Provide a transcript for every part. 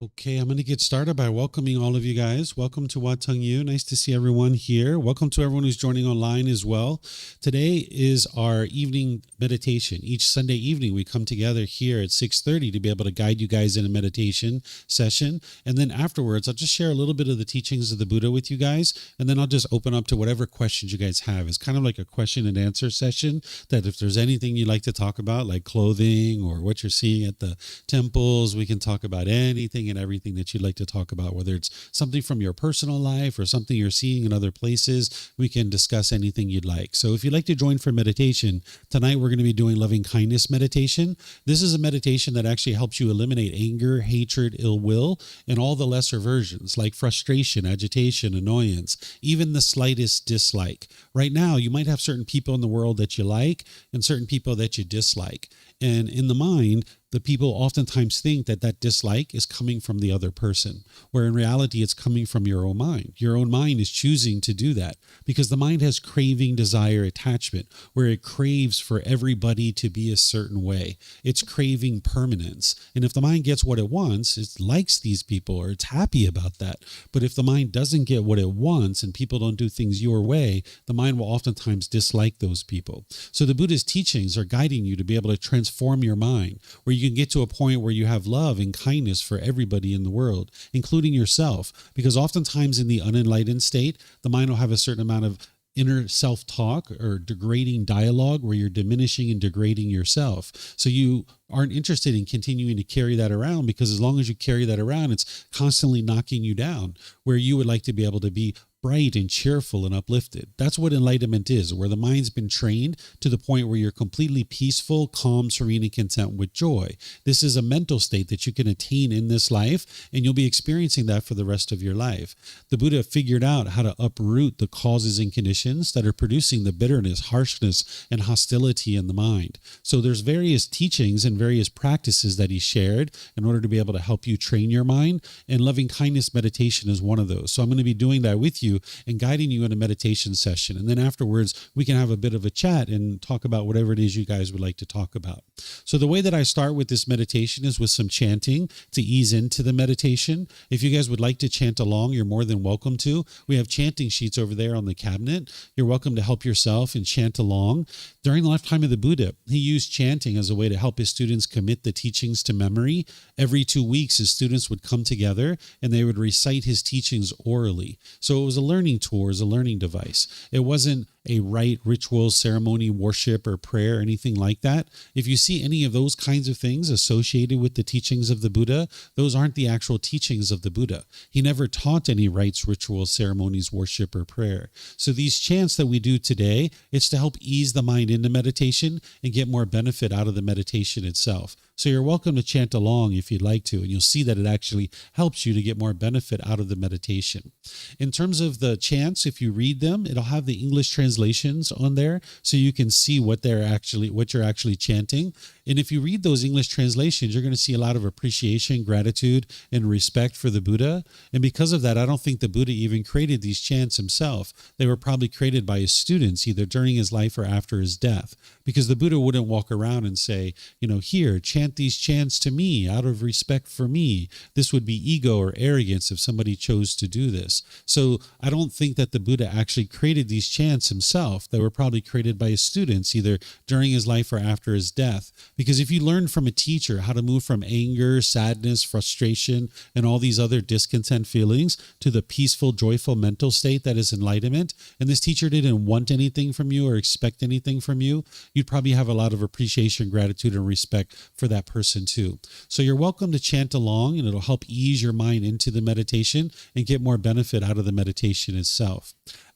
Okay, I'm going to get started by welcoming all of you guys. Welcome to Wat Tung. Nice to see everyone here. Welcome to everyone who's joining online as well. Today is our evening meditation. Each Sunday evening, we come together here at 6:30 to be able to guide you guys in a meditation session. And then afterwards, I'll just share a little bit of the teachings of the Buddha with you guys. And then I'll just open up to whatever questions you guys have. It's kind of like a question and answer session that if there's anything you'd like to talk about, like clothing or what you're seeing at the temples, we can talk about anything and everything that you'd like to talk about, whether it's something from your personal life or something you're seeing in other places. We can discuss anything you'd like. So if you'd like to join for meditation, tonight we're going to be doing loving kindness meditation. This is a meditation that actually helps you eliminate anger, hatred, ill will, and all the lesser versions like frustration, agitation, annoyance, even the slightest dislike. Right now, you might have certain people in the world that you like and certain people that you dislike. And in the mind, the people oftentimes think that that dislike is coming from the other person, where in reality, it's coming from your own mind. Your own mind is choosing to do that because the mind has craving, desire, attachment, where it craves for everybody to be a certain way. It's craving permanence. And if the mind gets what it wants, it likes these people or it's happy about that. But if the mind doesn't get what it wants and people don't do things your way, the mind will oftentimes dislike those people. So the Buddha's teachings are guiding you to be able to transform your mind, where you can get to a point where you have love and kindness for everybody in the world, including yourself. Because oftentimes in the unenlightened state, the mind will have a certain amount of inner self-talk or degrading dialogue where you're diminishing and degrading yourself. So you aren't interested in continuing to carry that around, because as long as you carry that around, it's constantly knocking you down, where you would like to be able to be bright and cheerful and uplifted. That's what enlightenment is, where the mind's been trained to the point where you're completely peaceful, calm, serene, and content with joy. This is a mental state that you can attain in this life, and you'll be experiencing that for the rest of your life. The Buddha figured out how to uproot the causes and conditions that are producing the bitterness, harshness, and hostility in the mind. So there's various teachings and various practices that he shared in order to be able to help you train your mind, and loving kindness meditation is one of those. So I'm going to be doing that with you and guiding you in a meditation session. And then afterwards, we can have a bit of a chat and talk about whatever it is you guys would like to talk about. So the way that I start with this meditation is with some chanting to ease into the meditation. If you guys would like to chant along, you're more than welcome to. We have chanting sheets over there on the cabinet. You're welcome to help yourself and chant along. During the lifetime of the Buddha, he used chanting as a way to help his students commit the teachings to memory. Every 2 weeks, his students would come together and they would recite his teachings orally. So it was a learning tool, it was a learning device. It wasn't a rite, ritual, ceremony, worship, or prayer, anything like that. If you see any of those kinds of things associated with the teachings of the Buddha, those aren't the actual teachings of the Buddha. He never taught any rites, rituals, ceremonies, worship, or prayer. So these chants that we do today, it's to help ease the mind into meditation and get more benefit out of the meditation itself. So you're welcome to chant along if you'd like to, and you'll see that it actually helps you to get more benefit out of the meditation. In terms of the chants, if you read them, it'll have the English translations on there so you can see what you're actually chanting. And if you read those English translations, you're going to see a lot of appreciation, gratitude, and respect for the Buddha. And because of that, I don't think the Buddha even created these chants himself. They were probably created by his students, either during his life or after his death, because the Buddha wouldn't walk around and say, here, chant these chants to me out of respect for me. This would be ego or arrogance if somebody chose to do this. So I don't think that the Buddha actually created these chants himself. They were probably created by his students, either during his life or after his death. Because if you learn from a teacher how to move from anger, sadness, frustration, and all these other discontent feelings to the peaceful, joyful mental state that is enlightenment, and this teacher didn't want anything from you or expect anything from you, you'd probably have a lot of appreciation, gratitude, and respect for that person too. So you're welcome to chant along, and it'll help ease your mind into the meditation and get more benefit out of the meditation itself.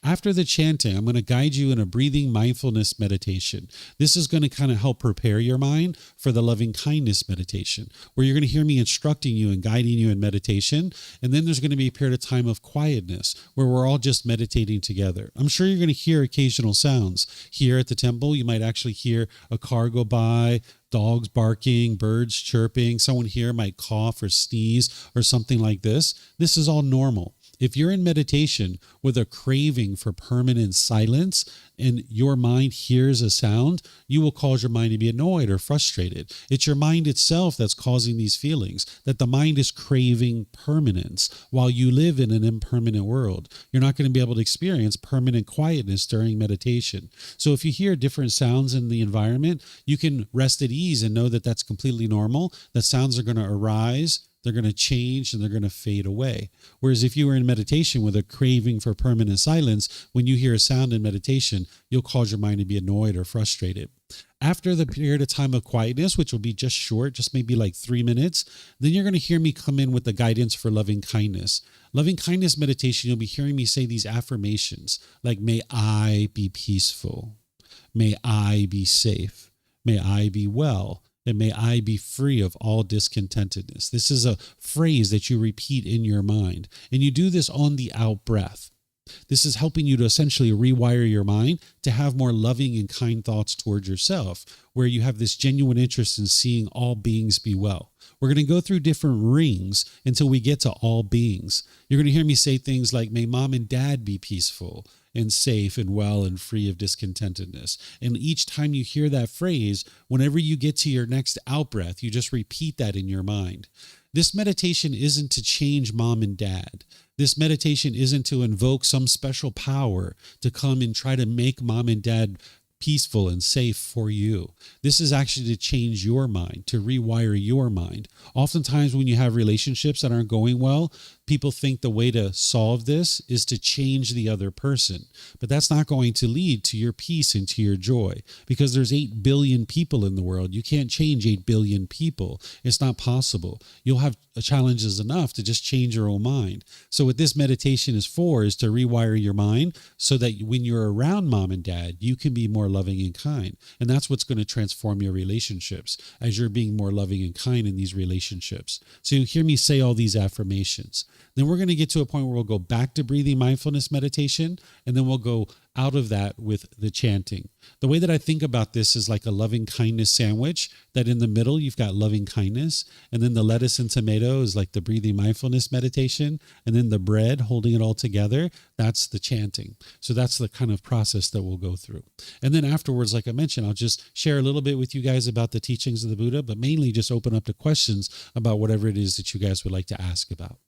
After the chanting, I'm going to guide you in a breathing mindfulness meditation. This is going to kind of help prepare your mind for the loving kindness meditation, where you're going to hear me instructing you and guiding you in meditation. And then there's going to be a period of time of quietness where we're all just meditating together. I'm sure you're going to hear occasional sounds. Here at the temple, you might actually hear a car go by, dogs barking, birds chirping. Someone here might cough or sneeze or something like this. This is all normal. If you're in meditation with a craving for permanent silence and your mind hears a sound, you will cause your mind to be annoyed or frustrated. It's your mind itself that's causing these feelings, that the mind is craving permanence while you live in an impermanent world. You're not going to be able to experience permanent quietness during meditation. So if you hear different sounds in the environment, you can rest at ease and know that that's completely normal. The sounds are going to arise, they're going to change, and they're going to fade away. Whereas if you were in meditation with a craving for permanent silence, when you hear a sound in meditation, you'll cause your mind to be annoyed or frustrated. After the period of time of quietness, which will be just short, just maybe like 3 minutes, then you're going to hear me come in with the guidance for loving kindness. Loving kindness meditation, you'll be hearing me say these affirmations like, may I be peaceful. May I be safe. May I be well. And may I be free of all discontentedness. This is a phrase that you repeat in your mind. And you do this on the out breath. This is helping you to essentially rewire your mind to have more loving and kind thoughts towards yourself, where you have this genuine interest in seeing all beings be well. We're going to go through different rings until we get to all beings. You're going to hear me say things like, may mom and dad be peaceful and safe and well and free of discontentedness. And each time you hear that phrase, whenever you get to your next out breath, you just repeat that in your mind. This meditation isn't to change mom and dad. This meditation isn't to invoke some special power to come and try to make mom and dad peaceful and safe for you. This is actually to change your mind, to rewire your mind. Oftentimes when you have relationships that aren't going well, people think the way to solve this is to change the other person. But that's not going to lead to your peace and to your joy, because there's 8 billion people in the world. You can't change 8 billion people. It's not possible. You'll have challenges enough to just change your own mind. So what this meditation is for is to rewire your mind so that when you're around mom and dad, you can be more loving and kind. And that's what's going to transform your relationships as you're being more loving and kind in these relationships. So you hear me say all these affirmations. Then we're going to get to a point where we'll go back to breathing mindfulness meditation, and then we'll go out of that with the chanting. The way that I think about this is like a loving kindness sandwich, that in the middle you've got loving kindness, and then the lettuce and tomato is like the breathing mindfulness meditation, and then the bread holding it all together, that's the chanting. So that's the kind of process that we'll go through. And then afterwards, like I mentioned, I'll just share a little bit with you guys about the teachings of the Buddha, but mainly just open up to questions about whatever it is that you guys would like to ask about.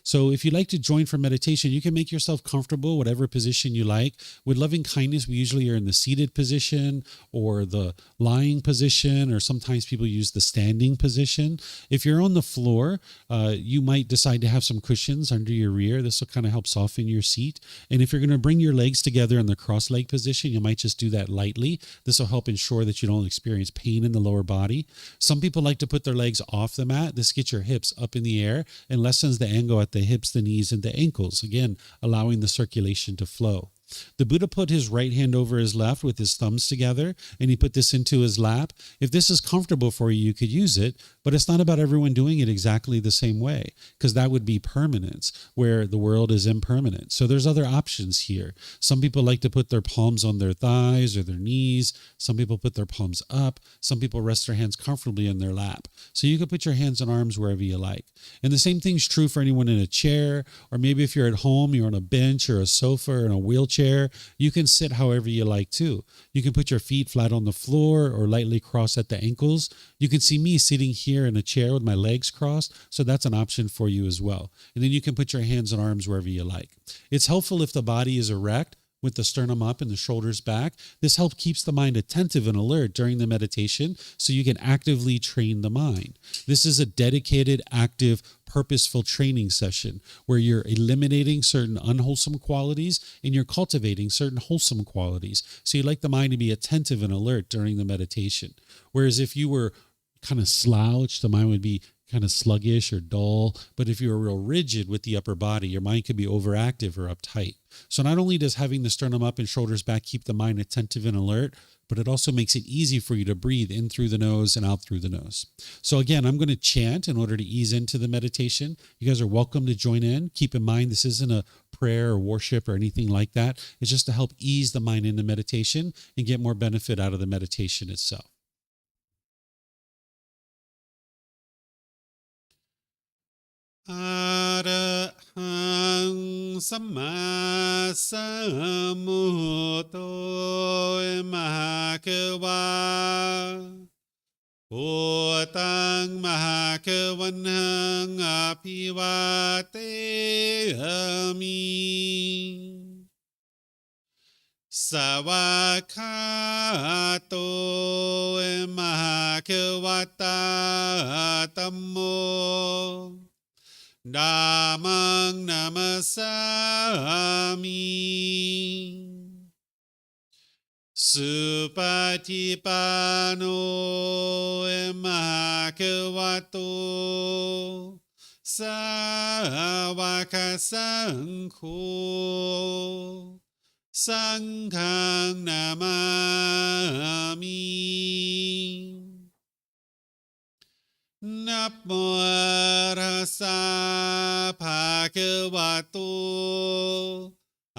So if you'd like to join for meditation, you can make yourself comfortable, whatever position you like. With loving kindness, we usually are in the seated position or the lying position, or sometimes people use the standing position. If you're on the floor, you might decide to have some cushions under your rear. This will kind of help soften your seat. And if you're going to bring your legs together in the cross-leg position, you might just do that lightly. This will help ensure that you don't experience pain in the lower body. Some people like to put their legs off the mat. This gets your hips up in the air and lessens the angle at the hips, the knees, and the ankles, again, allowing the circulation to flow. The Buddha put his right hand over his left with his thumbs together, and he put this into his lap. If this is comfortable for you, you could use it, but it's not about everyone doing it exactly the same way, because that would be permanence, where the world is impermanent. So there's other options here. Some people like to put their palms on their thighs or their knees. Some people put their palms up. Some people rest their hands comfortably in their lap. So you can put your hands and arms wherever you like. And the same thing's true for anyone in a chair, or maybe if you're at home, you're on a bench or a sofa or in a wheelchair. You can sit however you like too. You can put your feet flat on the floor or lightly cross at the ankles. You can see me sitting here in a chair with my legs crossed, so that's an option for you as well. And then you can put your hands and arms wherever you like. It's helpful if the body is erect, with the sternum up and the shoulders back. This helps keeps the mind attentive and alert during the meditation, so you can actively train the mind. This is a dedicated, active, purposeful training session where you're eliminating certain unwholesome qualities and you're cultivating certain wholesome qualities. So you like the mind to be attentive and alert during the meditation. Whereas if you were kind of slouched, the mind would be kind of sluggish or dull. But if you're real rigid with the upper body, your mind could be overactive or uptight. So not only does having the sternum up and shoulders back keep the mind attentive and alert, but it also makes it easy for you to breathe in through the nose and out through the nose. So again, I'm going to chant in order to ease into the meditation. You guys are welcome to join in. Keep in mind, this isn't a prayer or worship or anything like that. It's just to help ease the mind into meditation and get more benefit out of the meditation itself. Arahang สัมมาสัมพุทโธมหาเกวาพุทธังมหาเกวันหังอภิวาเตมิสวากขาโตมหาเกวัตตาธัมโมธัมมังนามัสสามิสุปฏิปันโนมหาเกวัตโตสาวกสังโฆสังฆังนามามินะโมตัสสะภะคะวะโต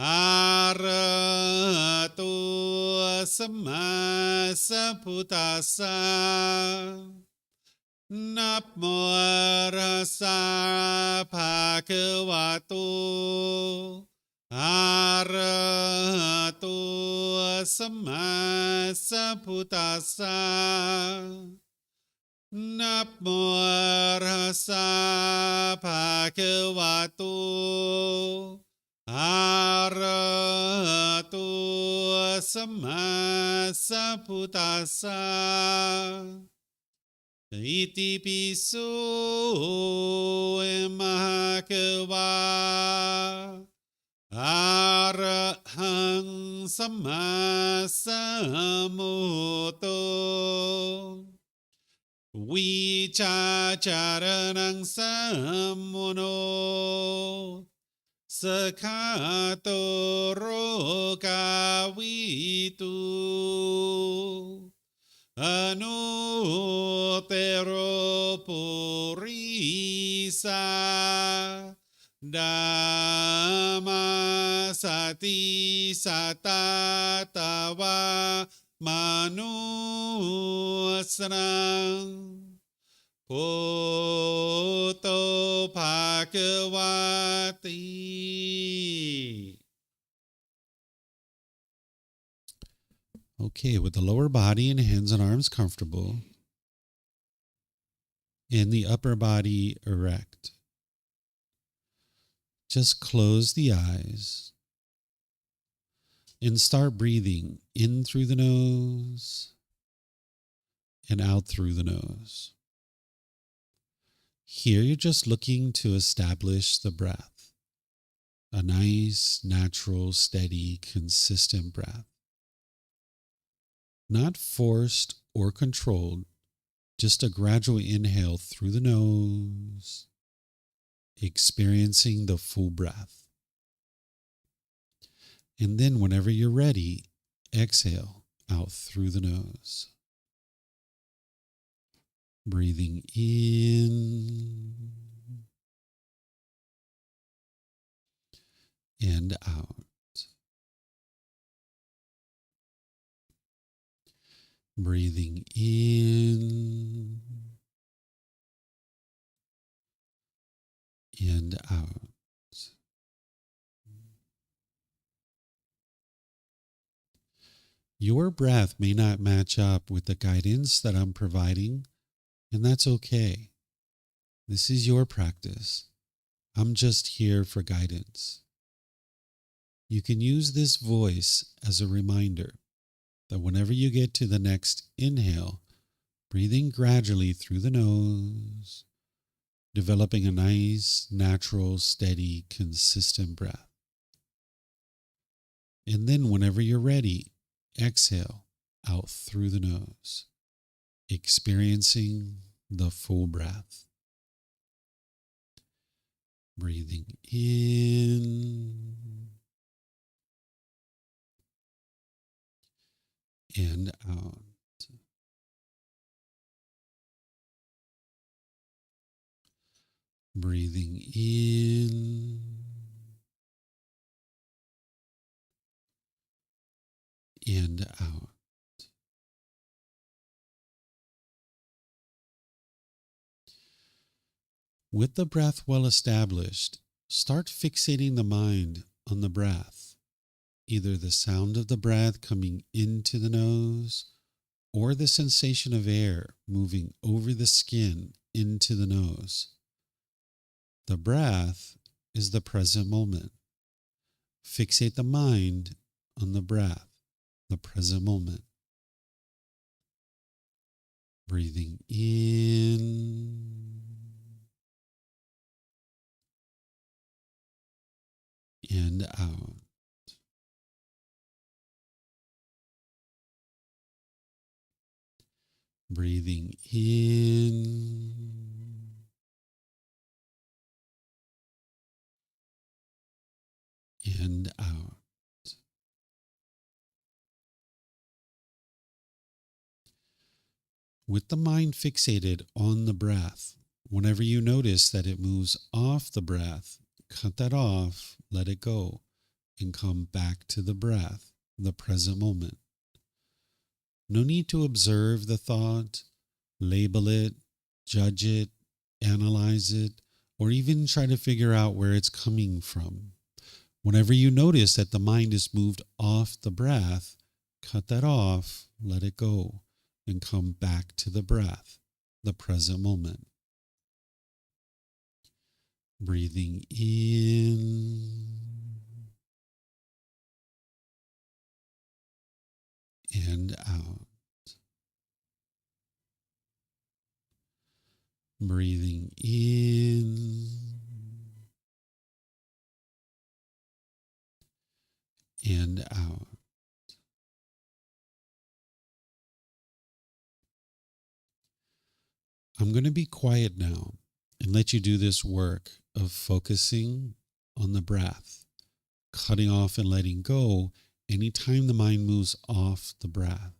อะระหะโตสัมมาสัมพุทธัสสะนะโมตัสสะภะคะวะโตอะระหะโตสัมมาสัมพุทธัสสะนะโมตัสสะภะคะวะโตอะระหะโตสัมมาสัมพุทธัสสะอิติปิโสมหาเกวาอะระหังสัมมาสัมพุทโธวิชาจารนังสัมโมโนสขาโตโรกาวิตุอนุเตโรปุริสาดามาสติสัตตาตาวามนุสรังพุทโธภะคะวะติ Okay, with the lower body and hands and arms comfortable, and the upper body erect, just close the eyes and start breathing in through the nose and out through the nose. Here you're just looking to establish the breath, a nice, natural, steady, consistent breath. Not forced or controlled, just a gradual inhale through the nose, experiencing the full breath. And then whenever you're ready, exhale out through the nose. Breathing in and out. Breathing in and out. Your breath may not match up with the guidance that I'm providing, and that's okay. This is your practice. I'm just here for guidance. You can use this voice as a reminder that whenever you get to the next inhale, breathing gradually through the nose, developing a nice, natural, steady, consistent breath. And then whenever you're ready, exhale out through the nose, experiencing the full breath. Breathing in and out. Breathing in and out. With the breath well established, Start fixating the mind on the breath, either the sound of the breath coming into the nose or the sensation of air moving over the skin into the nose. The breath is the present moment. Fixate the mind on the breath, the present moment. Breathing in and out. Breathing in and out. With the mind fixated on the breath, whenever you notice that it moves off the breath, cut that off, let it go, and come back to the breath, the present moment. No need to observe the thought, label it, judge it, analyze it, or even try to figure out where it's coming from. Whenever you notice that the mind is moved off the breath, cut that off, let it go, and come back to the breath, the present moment. Breathing in and out. Breathing in and out. I'm going to be quiet now and let you do this work of focusing on the breath, cutting off and letting go anytime the mind moves off the breath.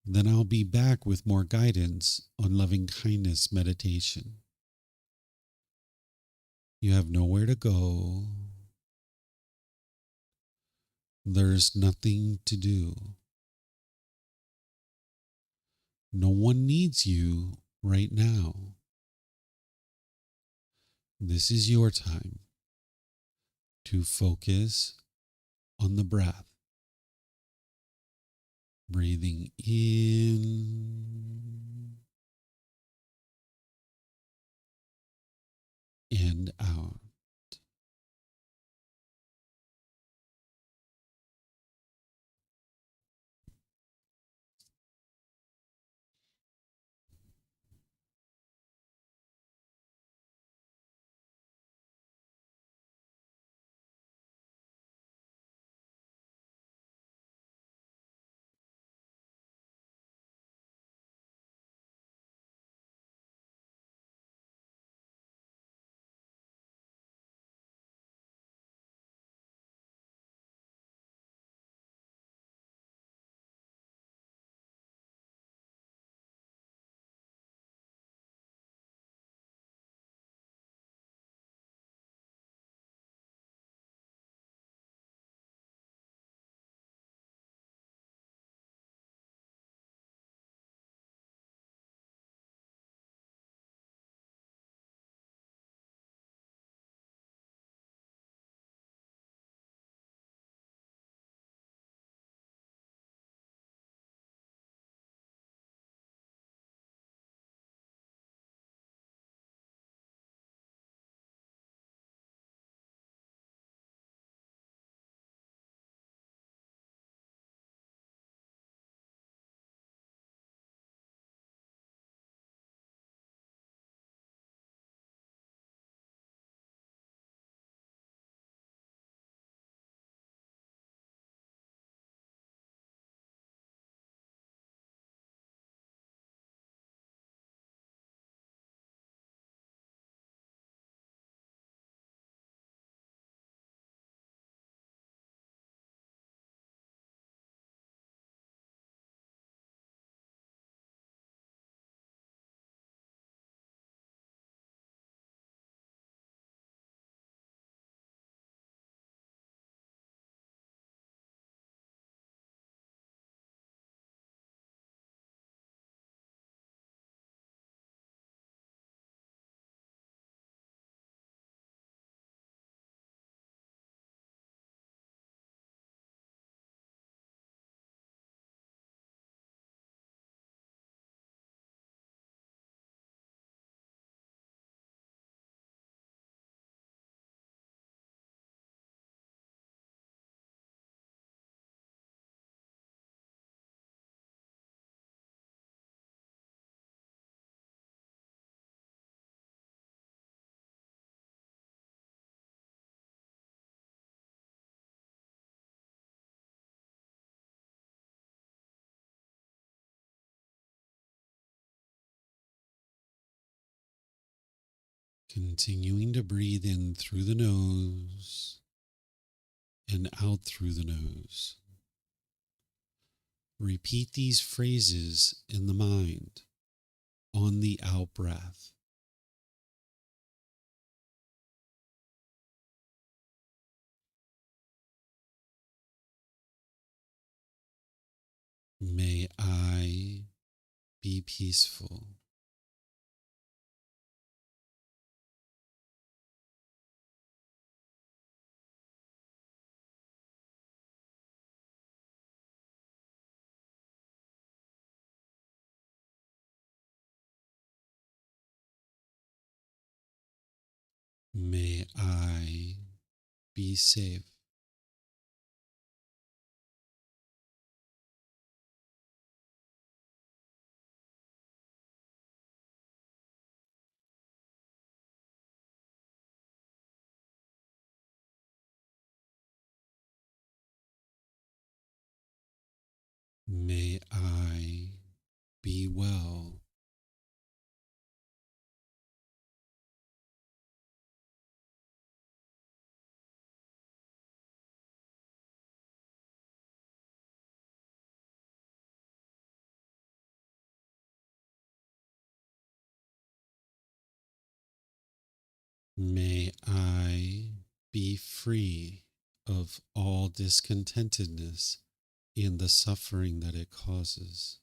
Then I'll be back with more guidance on loving kindness meditation. You have nowhere to go. There's nothing to do. No one needs you right now. This is your time to focus on the breath. Breathing in and out. Continuing to breathe in through the nose and out through the nose. Repeat these phrases in the mind on the out breath. May I be peaceful. May I be safe. May I be well. May I be free of all discontentedness in the suffering that it causes.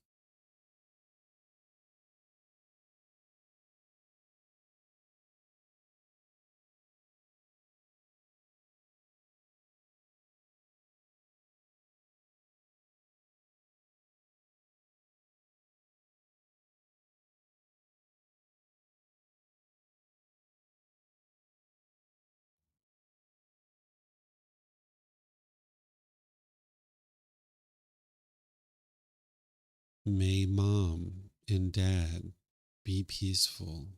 May mom and dad be peaceful.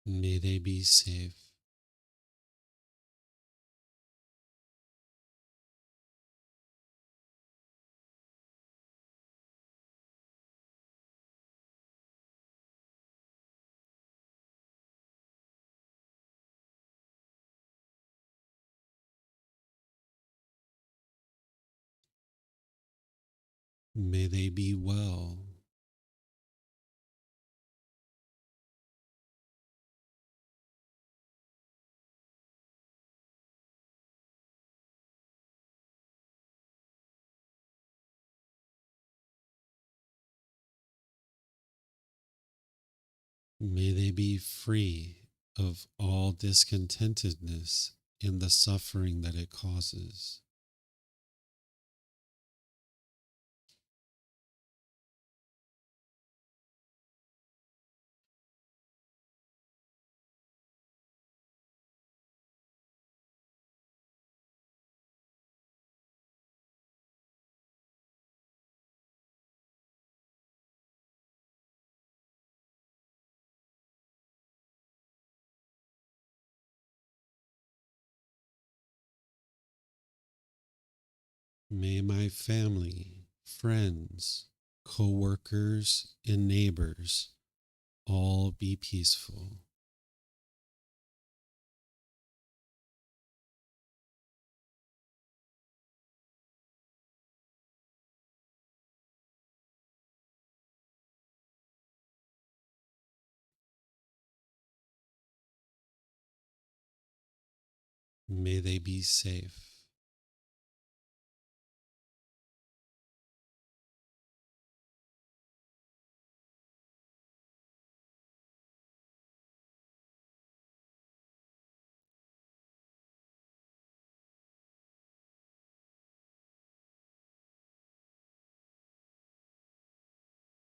May they be safe. May they be well. May they be free of all discontentedness in the suffering that it causes. May my family, friends, co-workers, and neighbors all be peaceful. May they be safe.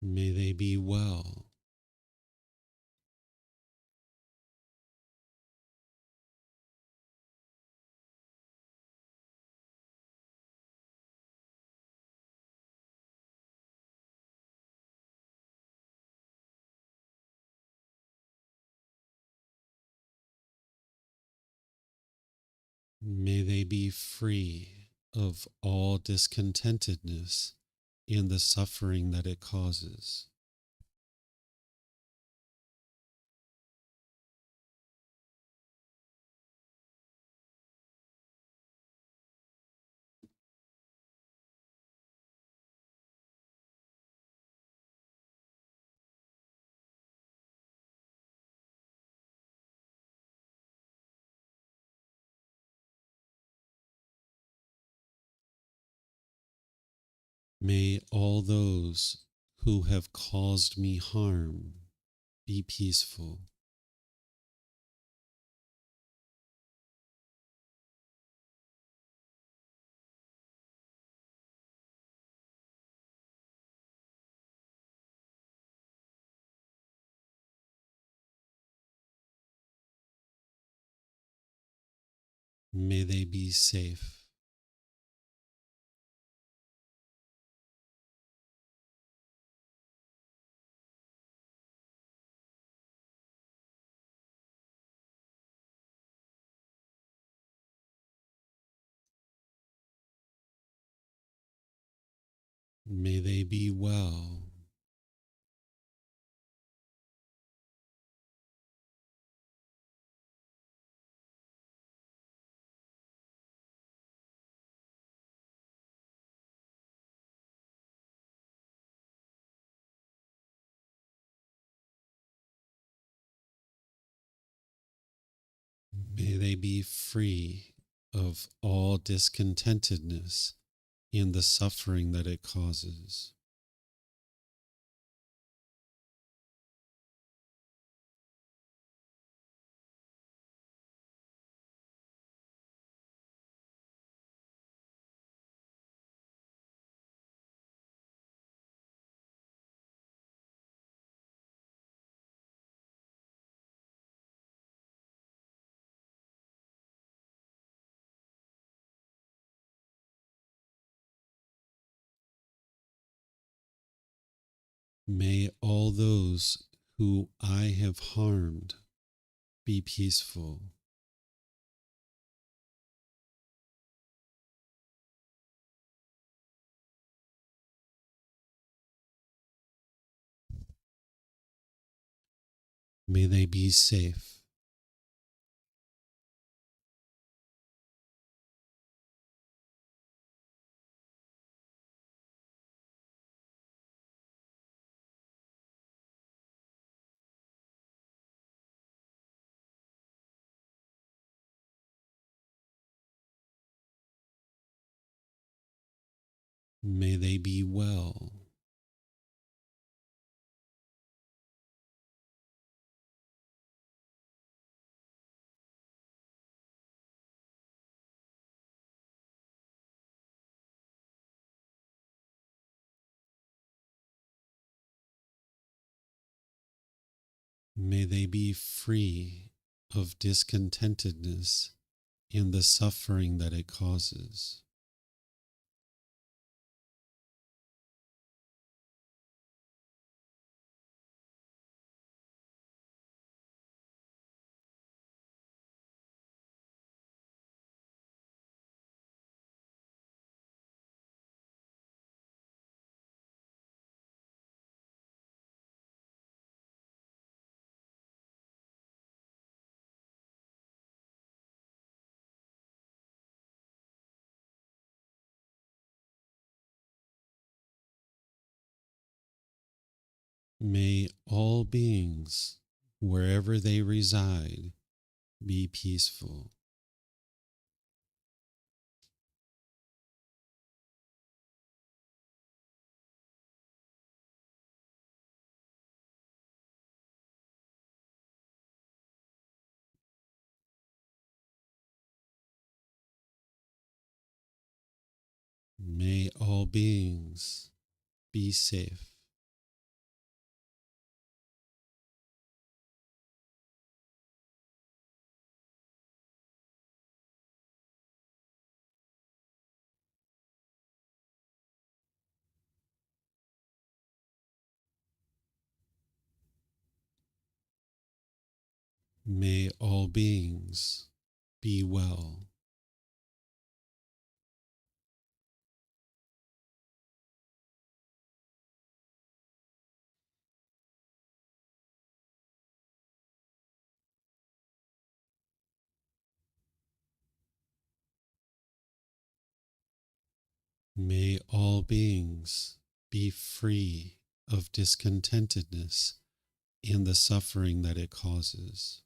May they be well. May they be free of all discontentedness and the suffering that it causes. May all those who have caused me harm be peaceful. May they be safe. May they be well. May they be free of all discontentedness and the suffering that it causes. May all those who I have harmed be peaceful. May they be safe. May they be well. May they be free of discontentedness and the suffering that it causes. May all beings, wherever they reside, be peaceful. May all beings be safe. May all beings be well. May all beings be free of discontentedness and the suffering that it causes.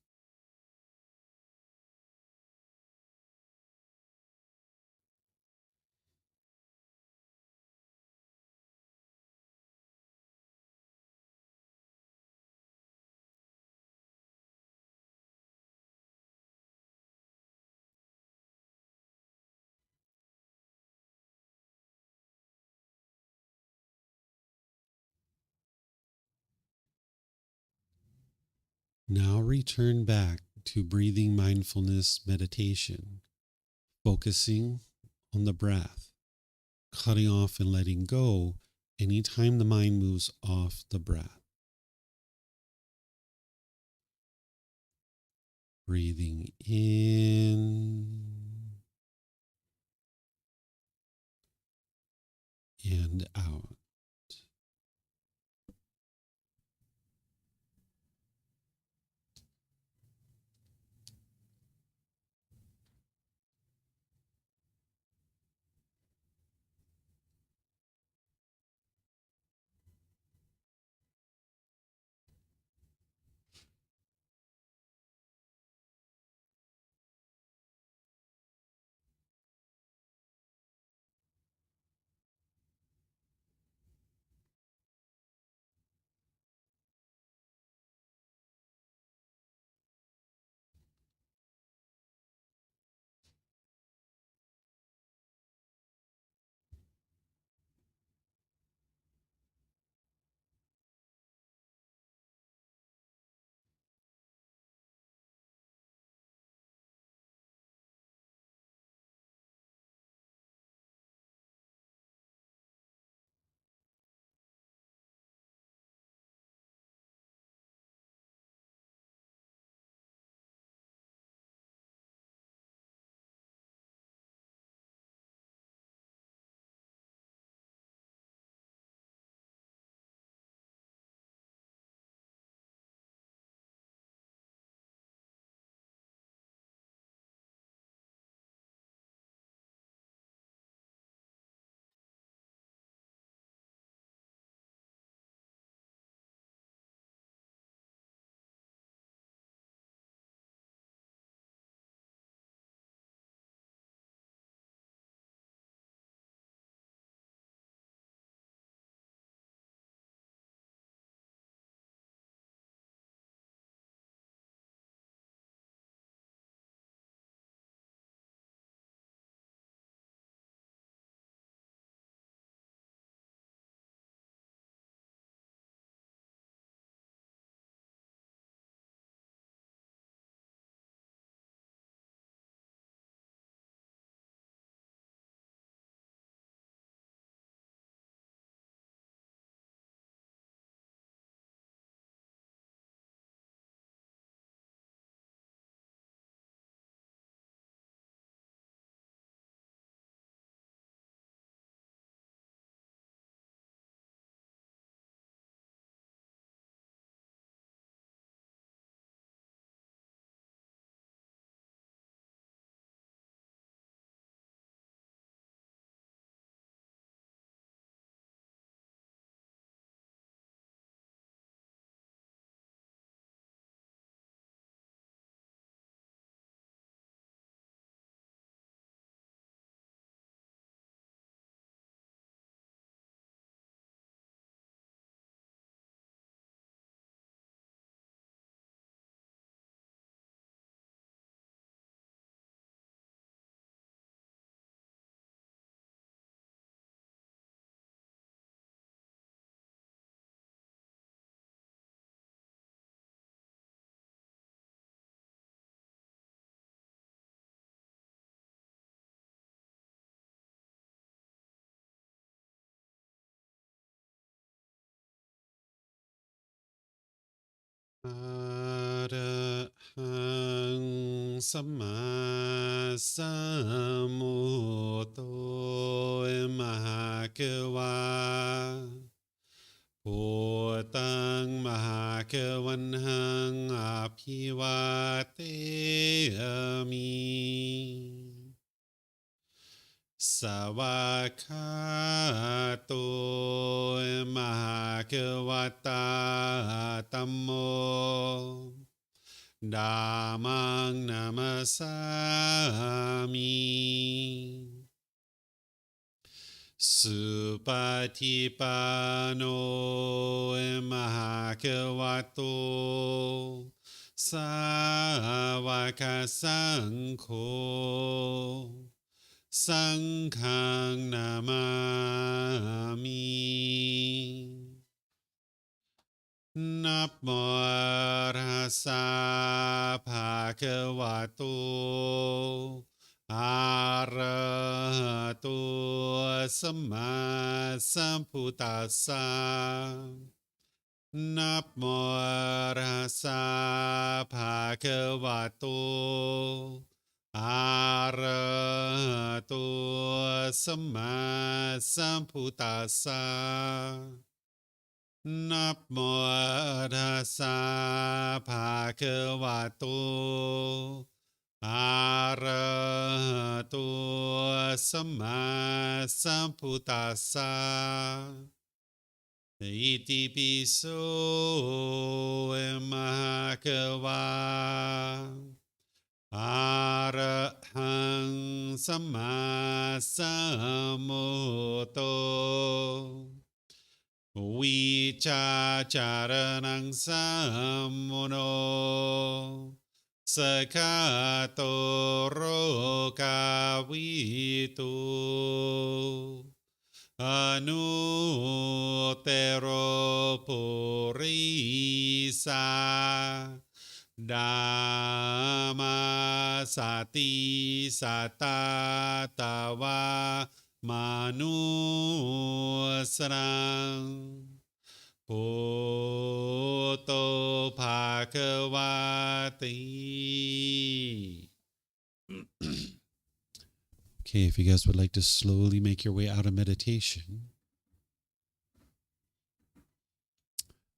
Now return back to breathing mindfulness meditation, focusing on the breath, cutting off and letting go anytime the mind moves off the breath. Breathing in and out. Arahang Samma Sambuddho Mahakeva Bhutang Mahakavanhang Abhivateyami Savakato Mahakavata Tammo Dhammang Namasami Supatipano Mahakavato Savakasangho Sanghang Namami Namo Rasa Bhagavato Arahato Sama Sambuddhassa Namo Rasa Bhagavato Arahato Sama Sambuddhassa Namo Tassa Bhagavato Arahato Sama Sambuddhassa Iti piso Mahakava Arahang Sama Sambuddho Vichacharanang Sammono Sakato Rokavitu Anutero Purisa Dhamma Sati Satatawa Manusrang Poto Bhagavati. Okay, if you guys would like to slowly make your way out of meditation.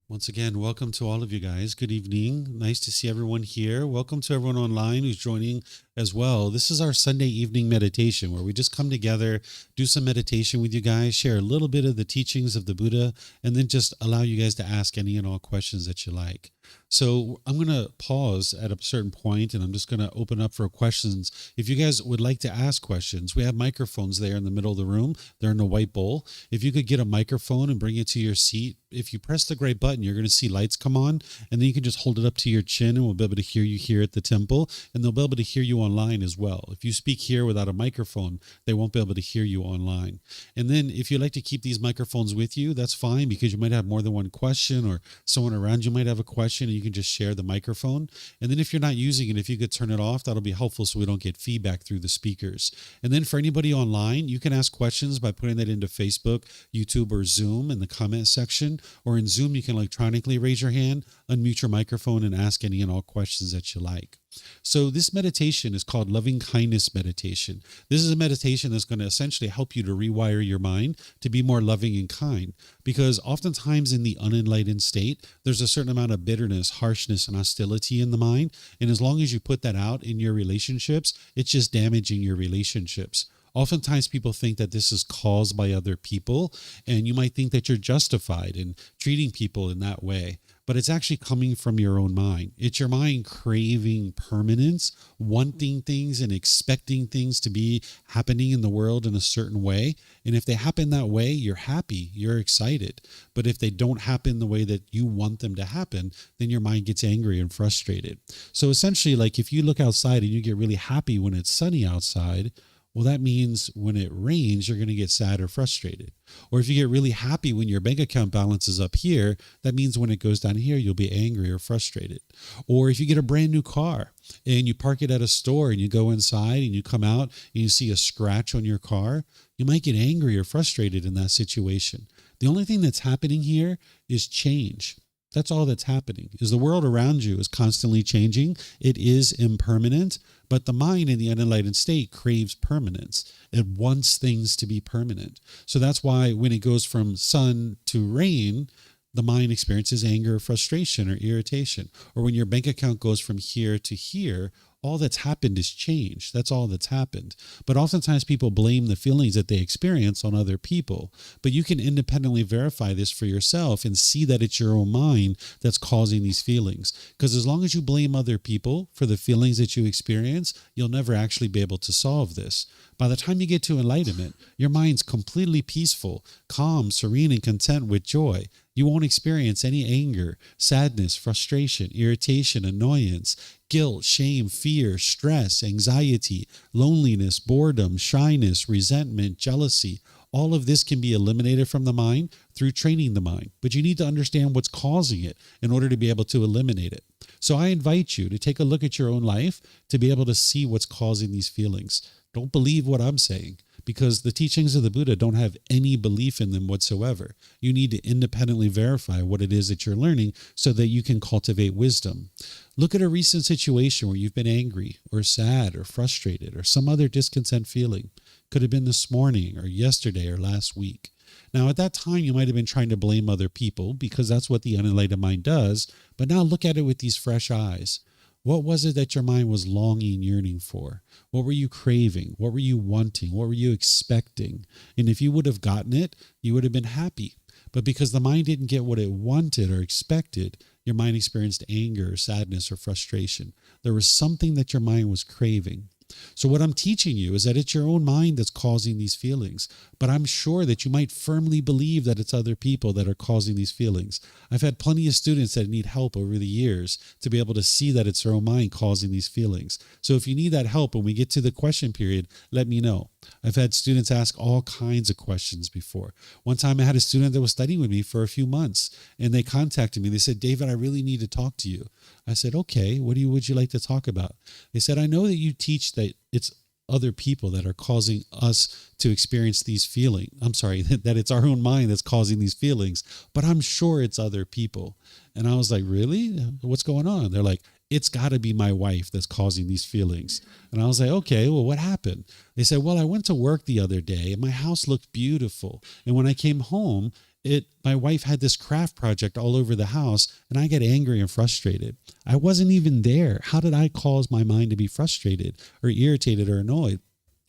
Once again, welcome to all of you guys. Good evening. Nice to see everyone here. Welcome to everyone online who's joining as well. This is our Sunday evening meditation where we just come together, do some meditation with you guys, share a little bit of the teachings of the Buddha, and then just allow you guys to ask any and all questions that you like. So I'm going to pause at a certain point and I'm just going to open up for questions. If you guys would like to ask questions, we have microphones there in the middle of the room. They're in the white bowl. If you could get a microphone and bring it to your seat, if you press the gray button, you're going to see lights come on, and then you can just hold it up to your chin and we'll be able to hear you here at the temple, and they'll be able to hear you online as well. If you speak here without a microphone, they won't be able to hear you online. And then if you like to keep these microphones with you, that's fine, because you might have more than one question, or someone around you might have a question, and you can just share the microphone. And then if you're not using it, if you could turn it off, that'll be helpful so we don't get feedback through the speakers. And then for anybody online, you can ask questions by putting that into Facebook, YouTube, or Zoom in the comment section. Or in Zoom, you can electronically raise your hand, unmute your microphone, and ask any and all questions that you like. So this meditation is called loving kindness meditation. This is a meditation that's going to essentially help you to rewire your mind to be more loving and kind, because oftentimes in the unenlightened state, there's a certain amount of bitterness, harshness, and hostility in the mind. And as long as you put that out in your relationships, it's just damaging your relationships. Oftentimes people think that this is caused by other people, and you might think that you're justified in treating people in that way. But it's actually coming from your own mind. It's your mind craving permanence, wanting things and expecting things to be happening in the world in a certain way. And if they happen that way, you're happy, you're excited. But if they don't happen the way that you want them to happen, then your mind gets angry and frustrated. So essentially, like if you look outside and you get really happy when it's sunny outside, well, that means when it rains, you're going to get sad or frustrated. Or if you get really happy when your bank account balance is up here, that means when it goes down here, you'll be angry or frustrated. Or if you get a brand new car and you park it at a store and you go inside and you come out and you see a scratch on your car, you might get angry or frustrated in that situation. The only thing that's happening here is change. That's all that's happening, is the world around you is constantly changing. It is impermanent, but the mind in the unenlightened state craves permanence. It wants things to be permanent. So that's why when it goes from sun to rain, the mind experiences anger, frustration, or irritation. Or when your bank account goes from here to here, all that's happened is change. That's all that's happened. But oftentimes people blame the feelings that they experience on other people. But you can independently verify this for yourself and see that it's your own mind that's causing these feelings. Because as long as you blame other people for the feelings that you experience, you'll never actually be able to solve this. By the time you get to enlightenment, your mind's completely peaceful, calm, serene, and content with joy. You won't experience any anger, sadness, frustration, irritation, annoyance, guilt, shame, fear, stress, anxiety, loneliness, boredom, shyness, resentment, jealousy. All of this can be eliminated from the mind through training the mind. But you need to understand what's causing it in order to be able to eliminate it. So I invite you to take a look at your own life to be able to see what's causing these feelings. Don't believe what I'm saying, because the teachings of the Buddha don't have any belief in them whatsoever. You need to independently verify what it is that you're learning so that you can cultivate wisdom. Look at a recent situation where you've been angry or sad or frustrated or some other discontent feeling. Could have been this morning or yesterday or last week. Now, at that time, you might have been trying to blame other people because that's what the unenlightened mind does. But now look at it with these fresh eyes. What was it that your mind was longing, yearning for? What were you craving? What were you wanting? What were you expecting? And if you would have gotten it, you would have been happy. But because the mind didn't get what it wanted or expected, your mind experienced anger, sadness, or frustration. There was something that your mind was craving. So what I'm teaching you is that it's your own mind that's causing these feelings. But I'm sure that you might firmly believe that it's other people that are causing these feelings. I've had plenty of students that need help over the years to be able to see that it's their own mind causing these feelings. So if you need that help when we get to the question period, let me know. I've had students ask all kinds of questions before. One time I had a student that was studying with me for a few months, and they contacted me. They said, David, I really need to talk to you. I said, okay, what would you like to talk about? They said, I know that you teach that it's other people that are causing us to experience these feelings. I'm sorry, that it's our own mind that's causing these feelings, but I'm sure it's other people. And I was like, really? What's going on? They're like, it's got to be my wife that's causing these feelings. And I was like, okay, well, what happened? They said, well, I went to work the other day and my house looked beautiful. And when I came home, my wife had this craft project all over the house, and I get angry and frustrated. I wasn't even there. How did I cause my mind to be frustrated or irritated or annoyed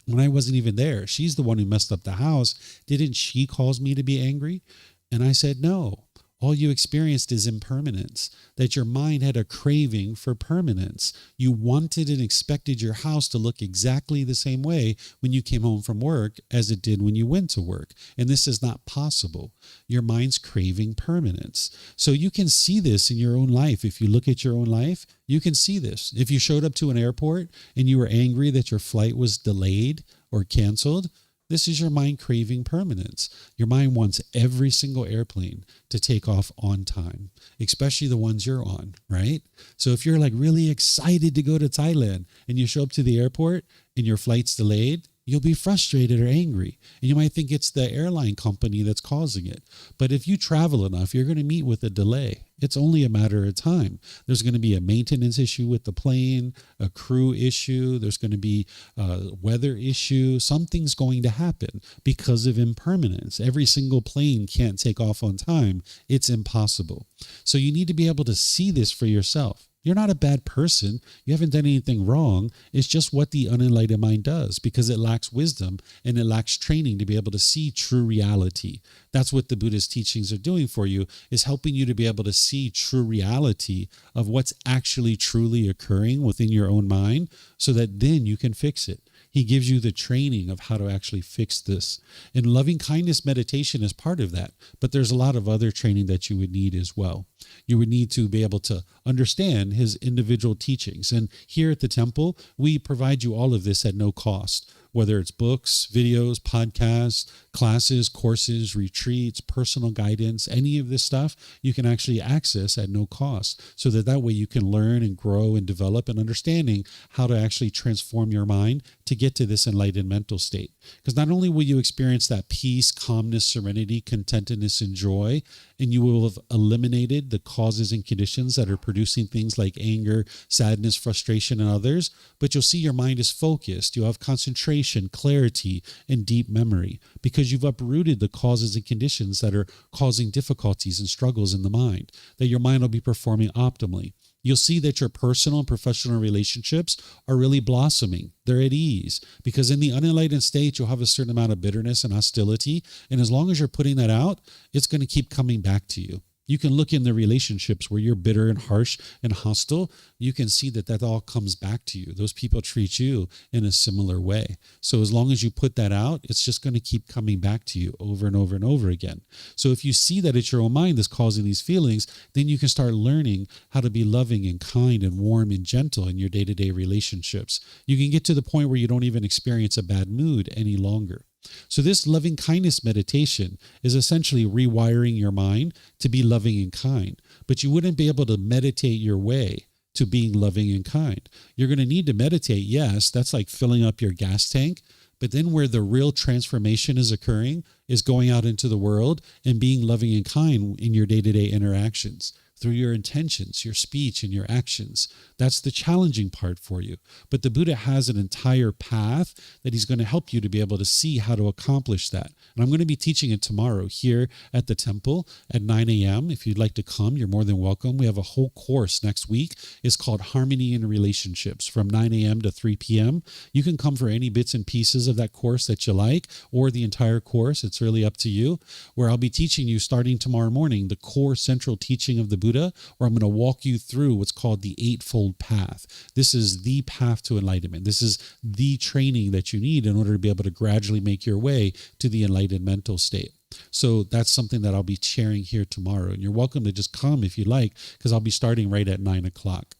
when I wasn't even there? She's the one who messed up the house. Didn't she cause me to be angry? And I said, no. All you experienced is impermanence, that your mind had a craving for permanence. You wanted and expected your house to look exactly the same way when you came home from work as it did when you went to work. And this is not possible. Your mind's craving permanence. So you can see this in your own life. If you look at your own life, you can see this. If you showed up to an airport and you were angry that your flight was delayed or canceled, this is your mind craving permanence. Your mind wants every single airplane to take off on time, especially the ones you're on, right? So if you're like really excited to go to Thailand and you show up to the airport and your flight's delayed, you'll be frustrated or angry. And you might think it's the airline company that's causing it. But if you travel enough, you're going to meet with a delay. It's only a matter of time. There's going to be a maintenance issue with the plane, a crew issue. There's going to be a weather issue. Something's going to happen because of impermanence. Every single plane can't take off on time. It's impossible. So you need to be able to see this for yourself. You're not a bad person. You haven't done anything wrong. It's just what the unenlightened mind does because it lacks wisdom and it lacks training to be able to see true reality. That's what the Buddhist teachings are doing for you, is helping you to be able to see true reality of what's actually truly occurring within your own mind so that then you can fix it. He gives you the training of how to actually fix this. And loving kindness meditation is part of that. But there's a lot of other training that you would need as well. You would need to be able to understand his individual teachings. And here at the temple, we provide you all of this at no cost. Whether it's books, videos, podcasts, classes, courses, retreats, personal guidance, any of this stuff, you can actually access at no cost so that way you can learn and grow and develop an understanding how to actually transform your mind to get to this enlightened mental state. Because not only will you experience that peace, calmness, serenity, contentedness, and joy, and you will have eliminated the causes and conditions that are producing things like anger, sadness, frustration, and others, but you'll see your mind is focused. You'll have concentration, clarity, and deep memory because you've uprooted the causes and conditions that are causing difficulties and struggles in the mind, that your mind will be performing optimally. you'll see that your personal and professional relationships are really blossoming. They're at ease, because in the unenlightened state, you'll have a certain amount of bitterness and hostility. And as long as you're putting that out, it's going to keep coming back to you. You can look in the relationships where you're bitter and harsh and hostile. You can see that all comes back to you. Those people treat you in a similar way. So as long as you put that out, it's just going to keep coming back to you over and over and over again. So if you see that it's your own mind that's causing these feelings, then you can start learning how to be loving and kind and warm and gentle in your day-to-day relationships. You can get to the point where you don't even experience a bad mood any longer. So this loving kindness meditation is essentially rewiring your mind to be loving and kind. But you wouldn't be able to meditate your way to being loving and kind. You're going to need to meditate, yes, that's like filling up your gas tank. But then where the real transformation is occurring is going out into the world and being loving and kind in your day-to-day interactions, through your intentions, your speech, and your actions. That's the challenging part for you. But the Buddha has an entire path that he's going to help you to be able to see how to accomplish that. And I'm going to be teaching it tomorrow here at the temple at 9 a.m. If you'd like to come, you're more than welcome. We have a whole course next week. It's called Harmony in Relationships from 9 a.m. to 3 p.m. You can come for any bits and pieces of that course that you like, or the entire course. It's really up to you, where I'll be teaching you starting tomorrow morning the core central teaching of the Buddha, where I'm going to walk you through what's called the Eightfold Path. This is the path to enlightenment. This is the training that you need in order to be able to gradually make your way to the enlightened mental state. So that's something that I'll be sharing here tomorrow. And you're welcome to just come if you like, because I'll be starting right at 9 o'clock.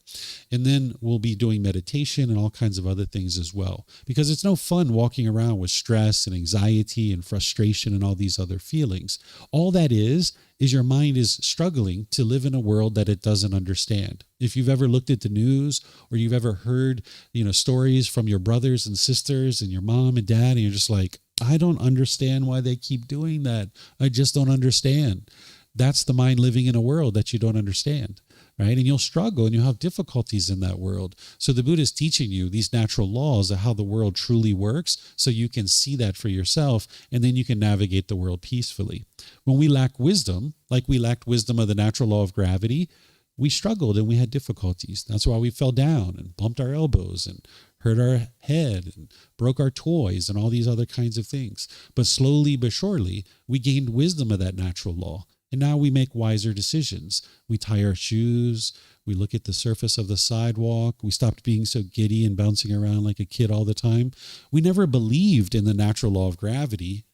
And then we'll be doing meditation and all kinds of other things as well, because it's no fun walking around with stress and anxiety and frustration and all these other feelings. All that is your mind is struggling to live in a world that it doesn't understand. If you've ever looked at the news, or you've ever heard, stories from your brothers and sisters and your mom and dad, and you're just like, I don't understand why they keep doing that. I just don't understand. That's the mind living in a world that you don't understand, right? And you'll struggle and you'll have difficulties in that world. So the Buddha is teaching you these natural laws of how the world truly works, so you can see that for yourself, and then you can navigate the world peacefully. When we lack wisdom, like we lacked wisdom of the natural law of gravity, we struggled and we had difficulties. That's why we fell down and bumped our elbows and hurt our head and broke our toys and all these other kinds of things. But slowly but surely, we gained wisdom of that natural law. And now we make wiser decisions. We tie our shoes. We look at the surface of the sidewalk. We stopped being so giddy and bouncing around like a kid all the time. We never believed in the natural law of gravity.